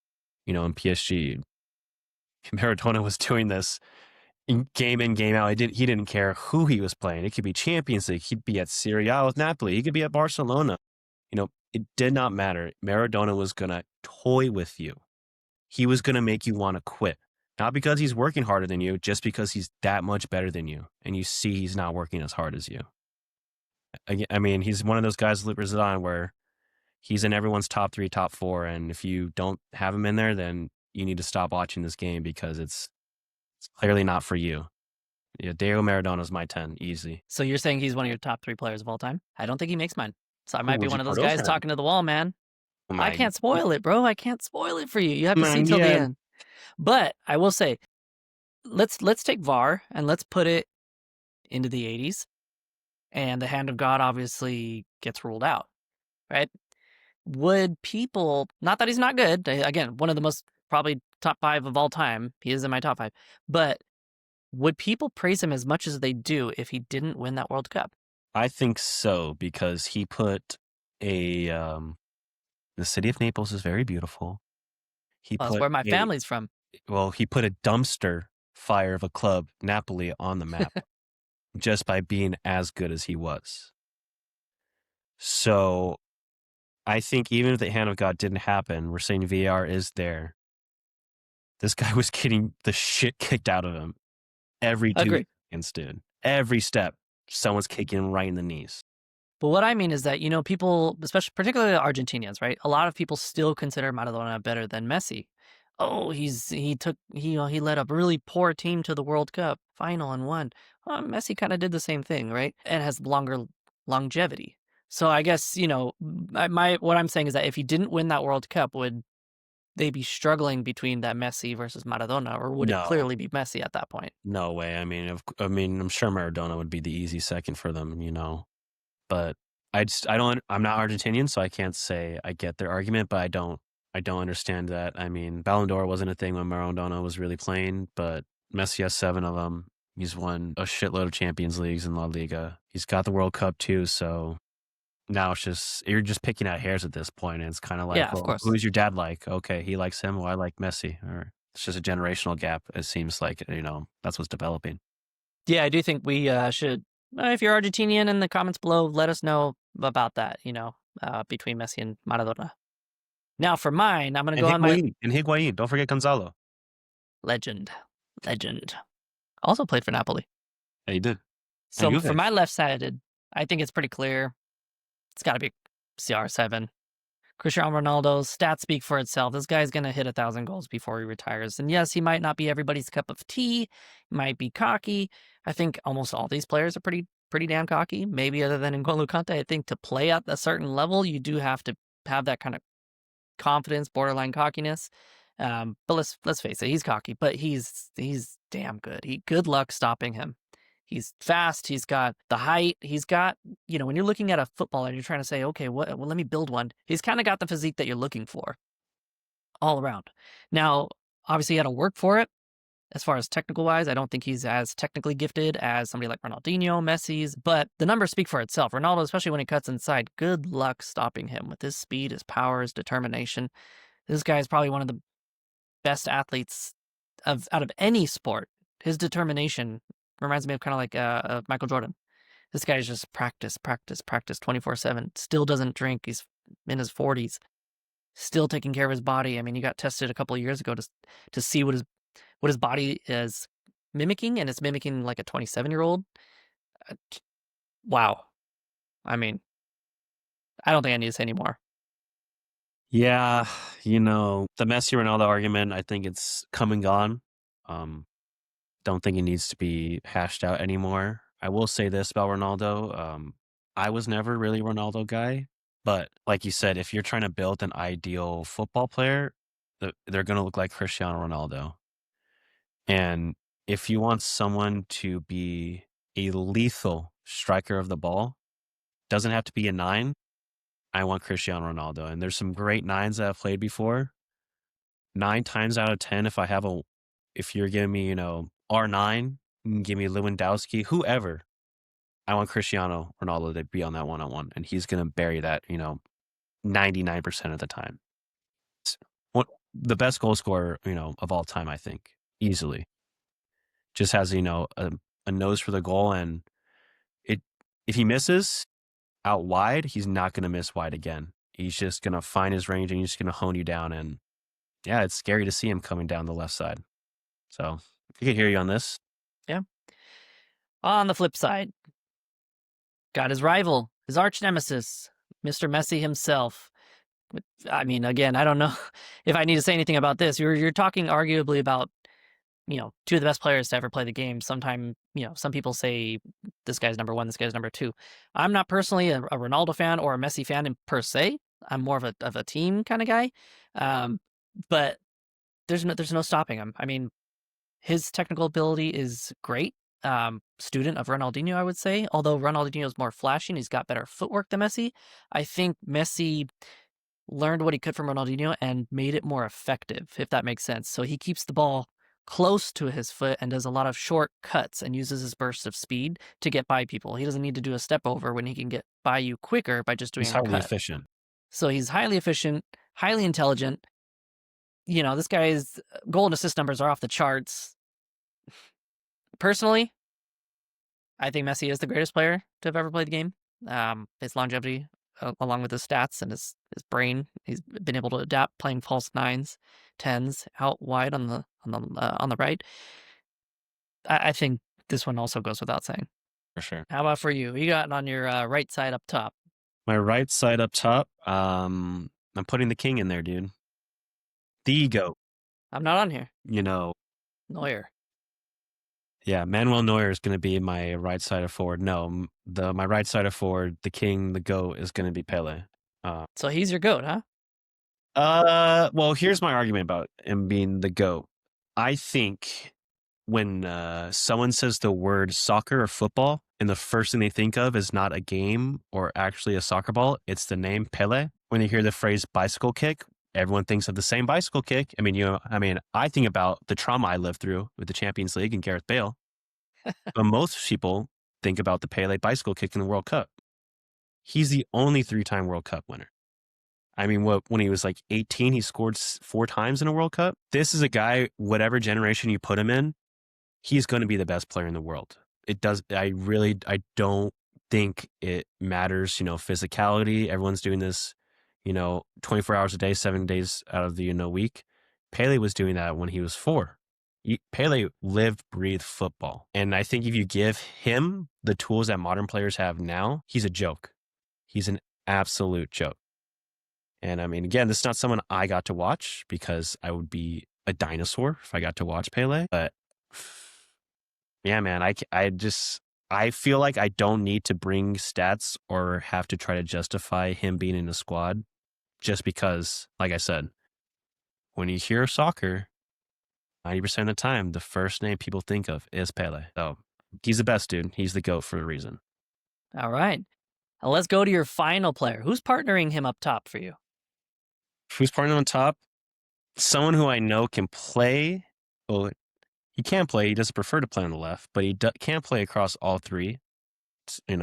in PSG. Maradona was doing this game in, game out. He didn't care who he was playing. It could be Champions League. He'd be at Serie A with Napoli. He could be at Barcelona. It did not matter. Maradona was going to toy with you. He was going to make you want to quit. Not because he's working harder than you, just because he's that much better than you. And you see he's not working as hard as you. I mean, he's one of those guys, Zidane, where he's in everyone's top 3, top 4. And if you don't have him in there, then you need to stop watching this game because it's clearly not for you. Yeah, Diego Maradona's my 10, easy. So you're saying he's one of your top 3 players of all time? I don't think he makes mine. So I Who might be would you one of put those over guys him? talking to the wall, man. Oh I my, can't spoil it, bro. I can't spoil it for you. You have to see man, till the yeah. end. But I will say, let's take VAR and let's put it into the 80s, and the hand of God obviously gets ruled out, right? Would people, not that he's not good, again, one of the most probably top 5 of all time. He is in my top 5. But would people praise him as much as they do if he didn't win that World Cup? I think so because he put a the city of Naples is very beautiful. He Well, that's put where my a family's from. he put a dumpster fire of a club, Napoli, on the map just by being as good as he was. So I think even if the hand of God didn't happen, we're saying VAR is there. This guy was getting the shit kicked out of him every 2 Agree. seconds, dude. Every step, someone's kicking him right in the knees. But what I mean is that, people, especially particularly Argentinians, right? A lot of people still consider Maradona better than Messi. Oh, he led a really poor team to the World Cup final and won. Well, Messi kind of did the same thing, right? And has longer longevity. So I guess, what I'm saying is that if he didn't win that World Cup, would they be struggling between that Messi versus Maradona, or would it No, clearly be Messi at that point? no way. I mean, I'm sure Maradona would be the easy second for them. But I'm not Argentinian, so I can't say I get their argument, but I don't understand that. I mean, Ballon d'Or wasn't a thing when Maradona was really playing, but Messi has 7 of them. He's won a shitload of Champions Leagues in La Liga. He's got the World Cup too, so now you're just picking out hairs at this point, and it's kind of Yeah, like, of well, course. who's your dad like? Okay, he likes him, well, I like Messi. Or it's just a generational gap. It seems like, that's what's developing. Yeah, I do think we should. If you're Argentinian in the comments below, let us know about that. Between Messi and Maradona. Now for mine, I'm gonna And go on my Higuain, don't forget Gonzalo. legend, legend. Also played for Napoli. Yeah, he did. And So for Juve. my left-sided, I think it's pretty clear. It's got to be CR7. Cristiano Ronaldo's stats speak for itself. This guy's gonna hit 1,000 goals before he retires. And yes, he might not be everybody's cup of tea. He might be cocky. I think almost all these players are pretty damn cocky. Maybe other than N'Golo Kante. I think to play at a certain level, you do have to have that kind of confidence, borderline cockiness. But let's face it, he's cocky, but he's damn good. Good luck stopping him. He's fast. He's got the height. He's got, when you're looking at a footballer and you're trying to say, okay, well, let me build one. He's kind of got the physique that you're looking for all around. Now, obviously, he had to work for it. As far as technical wise, I don't think he's as technically gifted as somebody like Ronaldinho, Messi's, but the numbers speak for itself. Ronaldo, especially when he cuts inside, good luck stopping him with his speed, his power, his determination. This guy is probably one of the best athletes out of any sport. His determination reminds me of kind of like Michael Jordan. This guy's just practice, practice, practice 24/7. Still doesn't drink. He's in his 40s. Still taking care of his body. I mean, he got tested a couple of years ago to see what his body is mimicking, and it's mimicking like a 27-year-old. Wow. I mean, I don't think I need to say any more. Yeah, the Messi Ronaldo argument, I think it's come and gone. Um, don't think it needs to be hashed out anymore. I will say this about Ronaldo. I was never really a Ronaldo guy, but like you said, if you're trying to build an ideal football player, they're going to look like Cristiano Ronaldo. And if you want someone to be a lethal striker of the ball, doesn't have to be a 9. I want Cristiano Ronaldo. And there's some great 9s that I've played before. 9 times out of 10, if you're giving me, R9, you can give me Lewandowski, whoever, I want Cristiano Ronaldo to be on that one-on-one, and he's going to bury that, 99% of the time. What the best goal scorer, of all time, I think, easily. Just has, a nose for the goal, and it if he misses, out wide, he's not going to miss wide again. He's just going to find his range and he's just going to hone you down. And yeah, it's scary to see him coming down the left side. So I can hear you on this. Yeah. On the flip side, got his rival, his arch nemesis, Mr. Messi himself. I mean, again, I don't know if I need to say anything about this. You're talking arguably about, two of the best players to ever play the game. Sometime, some people say this guy's number one, this guy's number two. I'm not personally a Ronaldo fan or a Messi fan in per se. I'm more of a team kind of guy. But there's no stopping him. I mean, his technical ability is great. Student of Ronaldinho, I would say. Although Ronaldinho is more flashy and he's got better footwork than Messi, I think Messi learned what he could from Ronaldinho and made it more effective, if that makes sense. So he keeps the ball close to his foot and does a lot of short cuts and uses his burst of speed to get by people. He doesn't need to do a step over when he can get by you quicker by just He's doing a highly cut. efficient. So he's highly efficient, highly intelligent. This guy's goal and assist numbers are off the charts. Personally, I think Messi is the greatest player to have ever played the game. His longevity, along with his stats and his brain, he's been able to adapt playing false nines, tens out wide on the right. I think this one also goes without saying. For sure. How about for you? You got it on your right side up top. My right side up top, I'm putting the king in there, dude. The GOAT. I'm not on here. Neuer. Yeah, Manuel Neuer is going to be my right side of forward. No, my right side of forward, the king, the GOAT, is going to be Pele. So he's your GOAT, huh? Well, here's my argument about him being the GOAT. I think when someone says the word soccer or football, and the first thing they think of is not a game or actually a soccer ball, it's the name Pele. When you hear the phrase bicycle kick, everyone thinks of the same bicycle kick. I mean, I think about the trauma I lived through with the Champions League and Gareth Bale. But most people think about the Pele bicycle kick in the World Cup. He's the only 3-time World Cup winner. I mean, when he was like 18, he scored 4 times in a World Cup. This is a guy, whatever generation you put him in, he's going to be the best player in the world. I don't think it matters, physicality. Everyone's doing this, 24 hours a day, 7 days out of the week. Pele was doing that when he was 4. Pele lived, breathed football. And I think if you give him the tools that modern players have now, he's a joke. He's an absolute joke. And I mean, again, this is not someone I got to watch because I would be a dinosaur if I got to watch Pele. But yeah, man, I feel like I don't need to bring stats or have to try to justify him being in the squad just because, like I said, when you hear soccer, 90% of the time, the first name people think of is Pele. So he's the best, dude. He's the GOAT for a reason. All right. Now let's go to your final player. Who's partnering him up top for you? Who's partnering on top? Someone who I know can play. Well, he can play. He doesn't prefer to play on the left, but he can play across all 3,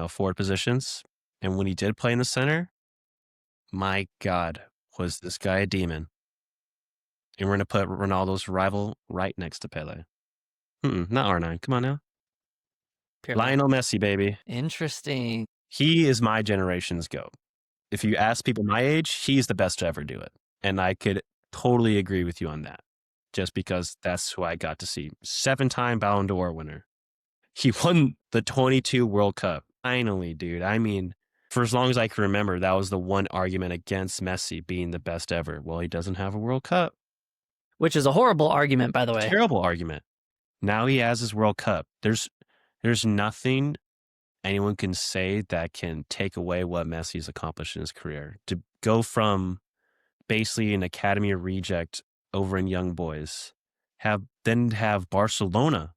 forward positions. And when he did play in the center, my God, was this guy a demon. And we're going to put Ronaldo's rival right next to Pele. Not R9. Come on now. Lionel Messi, baby. Interesting. He is my generation's GOAT. If you ask people my age, he's the best to ever do it. And I could totally agree with you on that. Just because that's who I got to see. 7-time Ballon d'Or winner. He won the 22 World Cup. Finally, dude. I mean, for as long as I can remember, that was the one argument against Messi being the best ever. Well, he doesn't have a World Cup. Which is a horrible argument, by the way. Terrible argument. Now he has his World Cup. There's nothing anyone can say that can take away what Messi's accomplished in his career. To go from basically an academy reject over in Young Boys, have Barcelona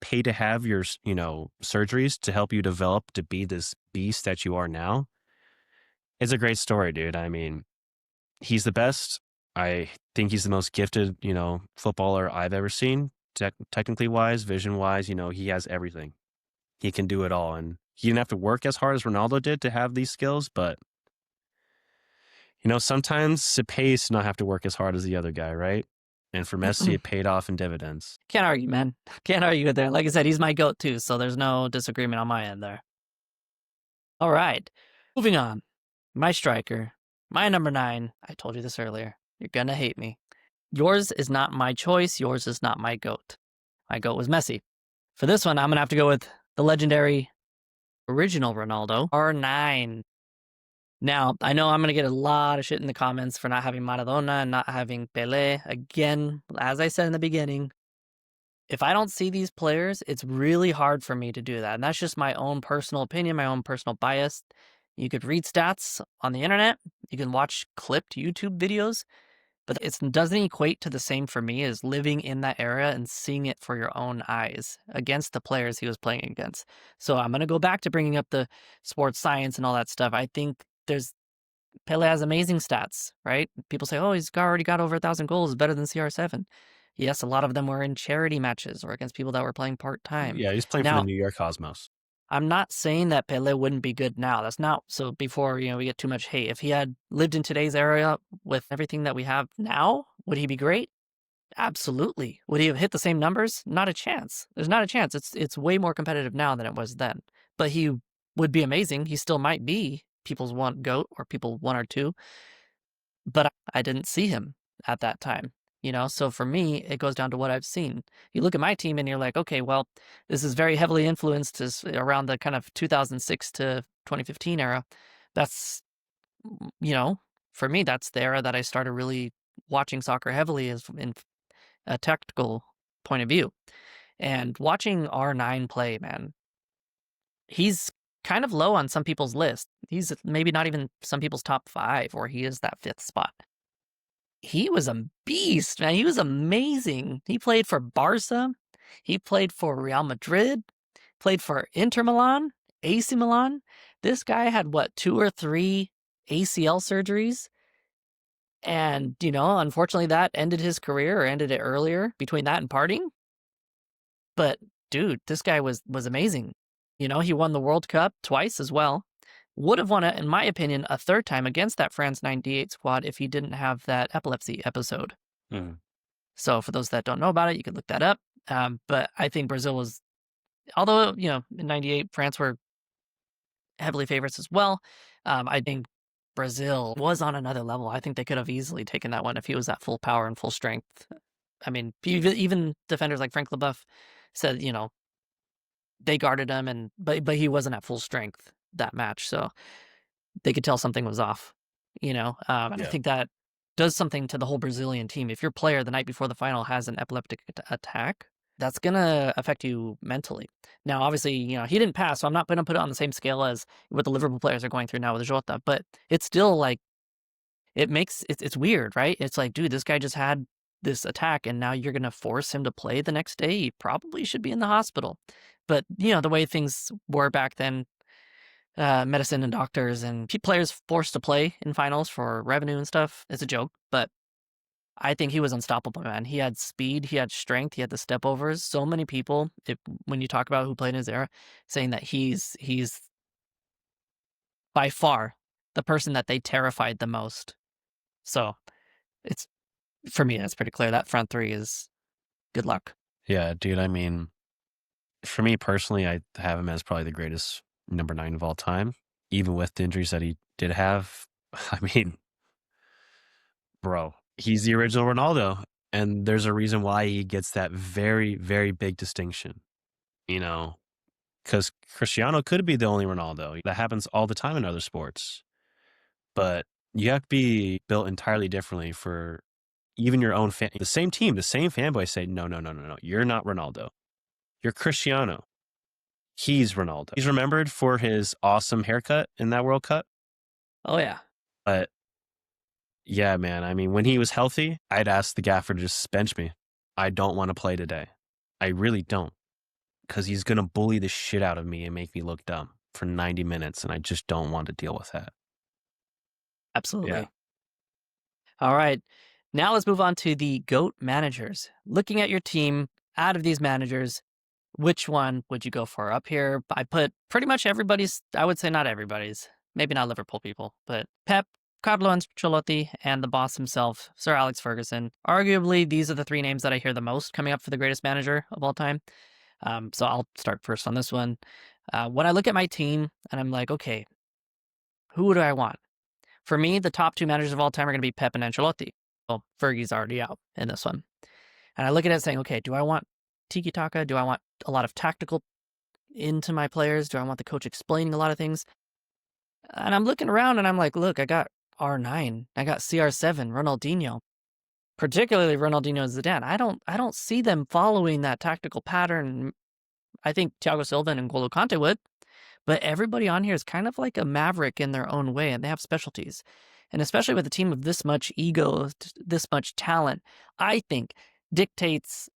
pay to have your, surgeries to help you develop to be this beast that you are now. It's a great story, dude. I mean, he's the best. I think he's the most gifted, footballer I've ever seen, technically wise, vision wise. He has everything. He can do it all. And he didn't have to work as hard as Ronaldo did to have these skills, but sometimes it pays to not have to work as hard as the other guy, right? And for Messi, it paid off in dividends. Can't argue, man. Can't argue with that. Like I said, he's my GOAT too, so there's no disagreement on my end there. All right. Moving on. My striker, my number 9. I told you this earlier. You're gonna hate me. Yours is not my choice. Yours is not my GOAT. My GOAT was Messi. For this one, I'm gonna have to go with the legendary original Ronaldo, R9. Now, I know I'm going to get a lot of shit in the comments for not having Maradona and not having Pele. Again, as I said in the beginning, if I don't see these players, it's really hard for me to do that. And that's just my own personal opinion, my own personal bias. You could read stats on the internet, you can watch clipped YouTube videos, but it doesn't equate to the same for me as living in that era and seeing it for your own eyes against the players he was playing against. So I'm going to go back to bringing up the sports science and all that stuff. I think there's Pele has amazing stats, right? People say, oh, already got over 1,000 goals, better than CR7. Yes, a lot of them were in charity matches or against people that were playing part-time. Yeah, he's playing for the Now, New York Cosmos. I'm not saying that Pele wouldn't be good now. That's not so before, we get too much hate. If he had lived in today's era with everything that we have now, would he be great? Absolutely. Would he have hit the same numbers? Not a chance. There's not a chance. It's way more competitive now than it was then. But he would be amazing. He still might be people's one GOAT or people one or two, but I didn't see him at that time. So for me, it goes down to what I've seen. You look at my team and you're like, okay, well, this is very heavily influenced around the kind of 2006 to 2015 era. That's, you know, for me, that's the era that I started really watching soccer heavily as in a tactical point of view. And watching R9 play, man, he's kind of low on some people's list. He's maybe not even some people's top 5, or he is that 5th spot. He was a beast, man. He was amazing. He played for Barca. He played for Real Madrid, played for Inter Milan, AC Milan. This guy had what, 2 or 3 ACL surgeries? And, unfortunately that ended his career or ended it earlier between that and partying. But dude, this guy was amazing. He won the World Cup twice as well. Would have won it, in my opinion, a 3rd time against that France 98 squad if he didn't have that epilepsy episode. Mm. So for those that don't know about it, you can look that up. But I think Brazil was, although, in 98, France were heavily favorites as well. I think Brazil was on another level. I think they could have easily taken that one if he was at full power and full strength. I mean, even defenders like Frank Leboeuf said, they guarded him, but he wasn't at full strength that match. So they could tell something was off, and I think that does something to the whole Brazilian team. If your player the night before the final has an epileptic attack, that's going to affect you mentally. Now, obviously, he didn't pass, so I'm not going to put it on the same scale as what the Liverpool players are going through now with Jota, but it's still like, it's weird, right? It's like, dude, this guy just had this attack and now you're going to force him to play the next day. He probably should be in the hospital. But, the way things were back then, medicine and doctors and players forced to play in finals for revenue and stuff, it's a joke. But I think he was unstoppable, man. He had speed, he had strength, he had the step overs. So many people, when you talk about who played in his era, saying that he's by far the person that they terrified the most. So it's, for me, that's pretty clear. That front 3 is good luck. Yeah, dude. I mean, for me personally, I have him as probably the greatest number 9 of all time, even with the injuries that he did have. I mean, bro, he's the original Ronaldo, and there's a reason why he gets that very, very big distinction, because Cristiano could be the only Ronaldo. That happens all the time in other sports, but you have to be built entirely differently for even your own fan. The same team, the same fanboys say, no, no, no, no, no, you're not Ronaldo. You're Cristiano. He's Ronaldo. He's remembered for his awesome haircut in that World Cup. Oh, yeah. But yeah, man, I mean, when he was healthy, I'd ask the gaffer to just bench me. I don't want to play today. I really don't. Because he's going to bully the shit out of me and make me look dumb for 90 minutes, and I just don't want to deal with that. Absolutely. Yeah. All right. Now let's move on to the GOAT managers. Looking at your team, out of these managers, which one would you go for? Up here, I put pretty much everybody's, I would say not everybody's, maybe not Liverpool people, but Pep, Carlo Ancelotti, and the boss himself, Sir Alex Ferguson. Arguably, these are the 3 names that I hear the most coming up for the greatest manager of all time. So I'll start first on this one. When I look at my team and I'm like, okay, who do I want? For me, the top two managers of all time are going to be Pep and Ancelotti. Well, Fergie's already out in this one. And I look at it saying, okay, do I want Tiki Talka? Do I want a lot of tactical into my players? Do I want the coach explaining a lot of things? And I'm looking around and I'm like, look, I got R9, I got CR7, Ronaldinho, particularly Ronaldinho and Zidane. I don't see them following that tactical pattern. I think Thiago Silva and N'Golo Kante would, but everybody on here is kind of like a maverick in their own way, and they have specialties. And especially with a team of this much ego, this much talent, I think dictates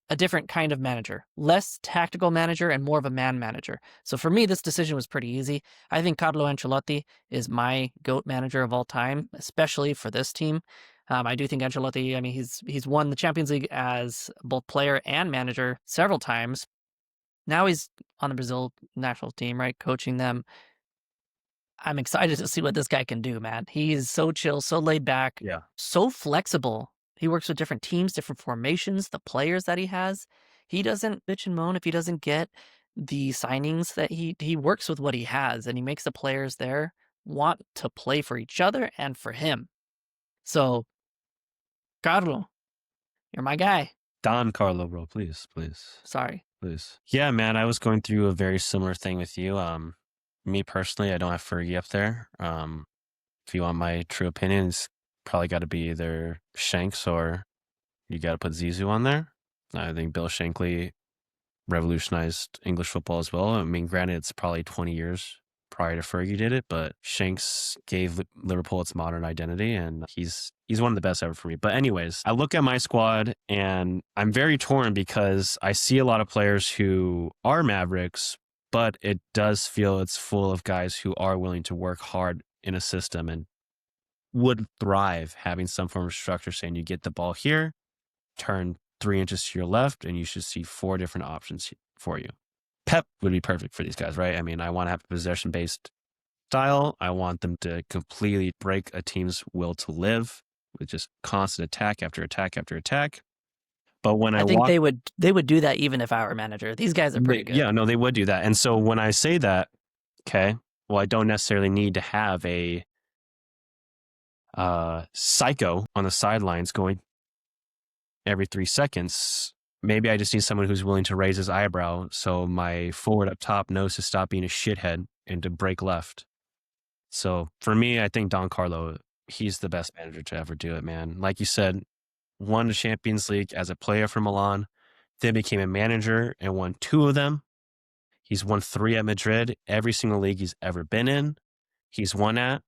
a different kind of manager, less tactical manager and more of a man manager. So for me, this decision was pretty easy. I think Carlo Ancelotti is my GOAT manager of all time, especially for this team. I do think Ancelotti, I mean, he's won the Champions League as both player and manager several times. Now he's on the Brazil national team, right, coaching them. I'm excited to see what this guy can do, man. He is so chill, so laid back, Yeah. so flexible. He works with different teams, different formations, the players that he has. He doesn't bitch and moan if he doesn't get the signings that he works with what he has, and he makes the players there want to play for each other and for him. So, Carlo, you're my guy. Don Carlo, bro, please, please, Sorry. please. Yeah, man, I was going through a very similar thing with you. Me personally, I don't have Fergie up there. If you want my true opinion, it's probably got to be either Shanks or you got to put Zizou on there. I think Bill Shankly revolutionized English football as well. I mean, granted, it's probably 20 years prior to Fergie did it, but Shanks gave Liverpool its modern identity, and he's one of the best ever for me. But anyways, I look at my squad and I'm very torn because I see a lot of players who are Mavericks, but it does feel it's full of guys who are willing to work hard in a system and would thrive having some form of structure, saying you get the ball here, turn 3 inches to your left, and you should see 4 different options for you. Pep would be perfect for these guys, right? I mean, I want to have a possession-based style. I want them to completely break a team's will to live with just constant attack after attack after attack. But when I think they would do that even if I were manager. These guys are pretty good. Yeah, no, they would do that. And so when I say that, okay, well, I don't necessarily need to have a psycho on the sidelines going every 3 seconds. Maybe I just need someone who's willing to raise his eyebrow so my forward up top knows to stop being a shithead and to break left. So for me, I think Don Carlo, he's the best manager to ever do it, man. Like you said, won the Champions League as a player for Milan, then became a manager and won 2 of them. He's won 3 at Madrid, every single league he's ever been in. He's won at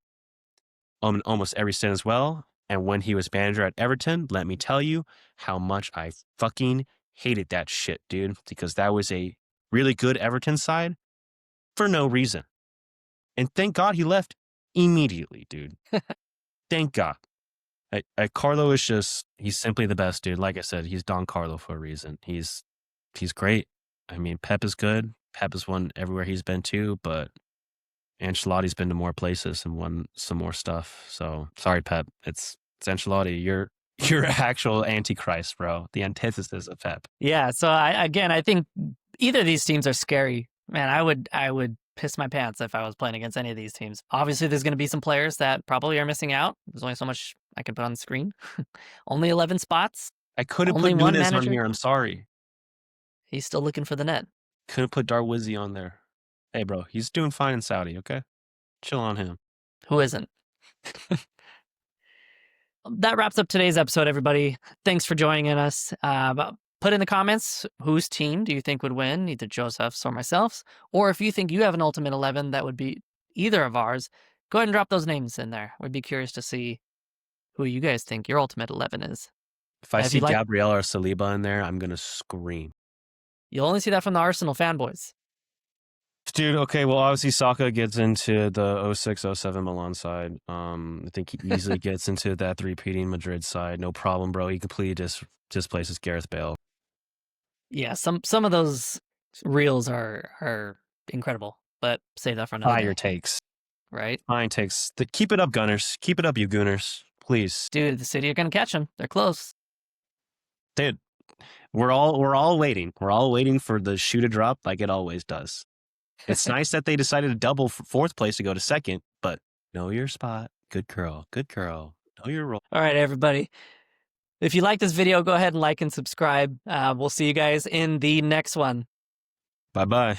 almost every stint as well. And when he was manager at Everton, let me tell you how much I fucking hated that shit, dude, because that was a really good Everton side for no reason. And thank God he left immediately, dude. Thank God. Carlo is just, he's simply the best, dude. Like I said, he's Don Carlo for a reason. He's great. I mean, Pep is good. Pep has won everywhere he's been to, but Ancelotti's been to more places and won some more stuff. So sorry, Pep. It's Ancelotti. You're actual antichrist, bro. The antithesis of Pep. Yeah. So I think either of these teams are scary. Man, I would piss my pants if I was playing against any of these teams. Obviously, there's going to be some players that probably are missing out. There's only so much I can put on the screen. Only 11 spots. I could have Only put one Nunes on manager? here. I'm sorry. He's still looking for the net. Could have put Darwizzi on there. Hey, bro, he's doing fine in Saudi, okay? Chill on him. Who isn't? That wraps up today's episode, everybody. Thanks for joining us. Put in the comments whose team do you think would win, either Joseph's or myself's, or if you think you have an ultimate 11 that would be either of ours, go ahead and drop those names in there. We'd be curious to see who you guys think your ultimate 11 is. If I If see you like- Gabriel or Saliba in there, I'm going to scream. You'll only see that from the Arsenal fanboys. Dude, okay, well, obviously Saka gets into the 06-07 Milan side. I think he easily gets into that repeating Madrid side. No problem, bro. He completely displaces Gareth Bale. Yeah, some of those reels are incredible, but save that for another Fire day, takes. right? Fine takes. Keep it up, Gunners. Keep it up, you Gooners. Please. Dude, the City are gonna catch them. They're close. Dude, we're all waiting. We're all waiting for the shoe to drop like it always does. It's nice that they decided to double 4th place to go to 2nd, but Know your spot. Good girl. Good girl. Know your role. All right, everybody. If you like this video, go ahead and like and subscribe. We'll see you guys in the next one. Bye bye.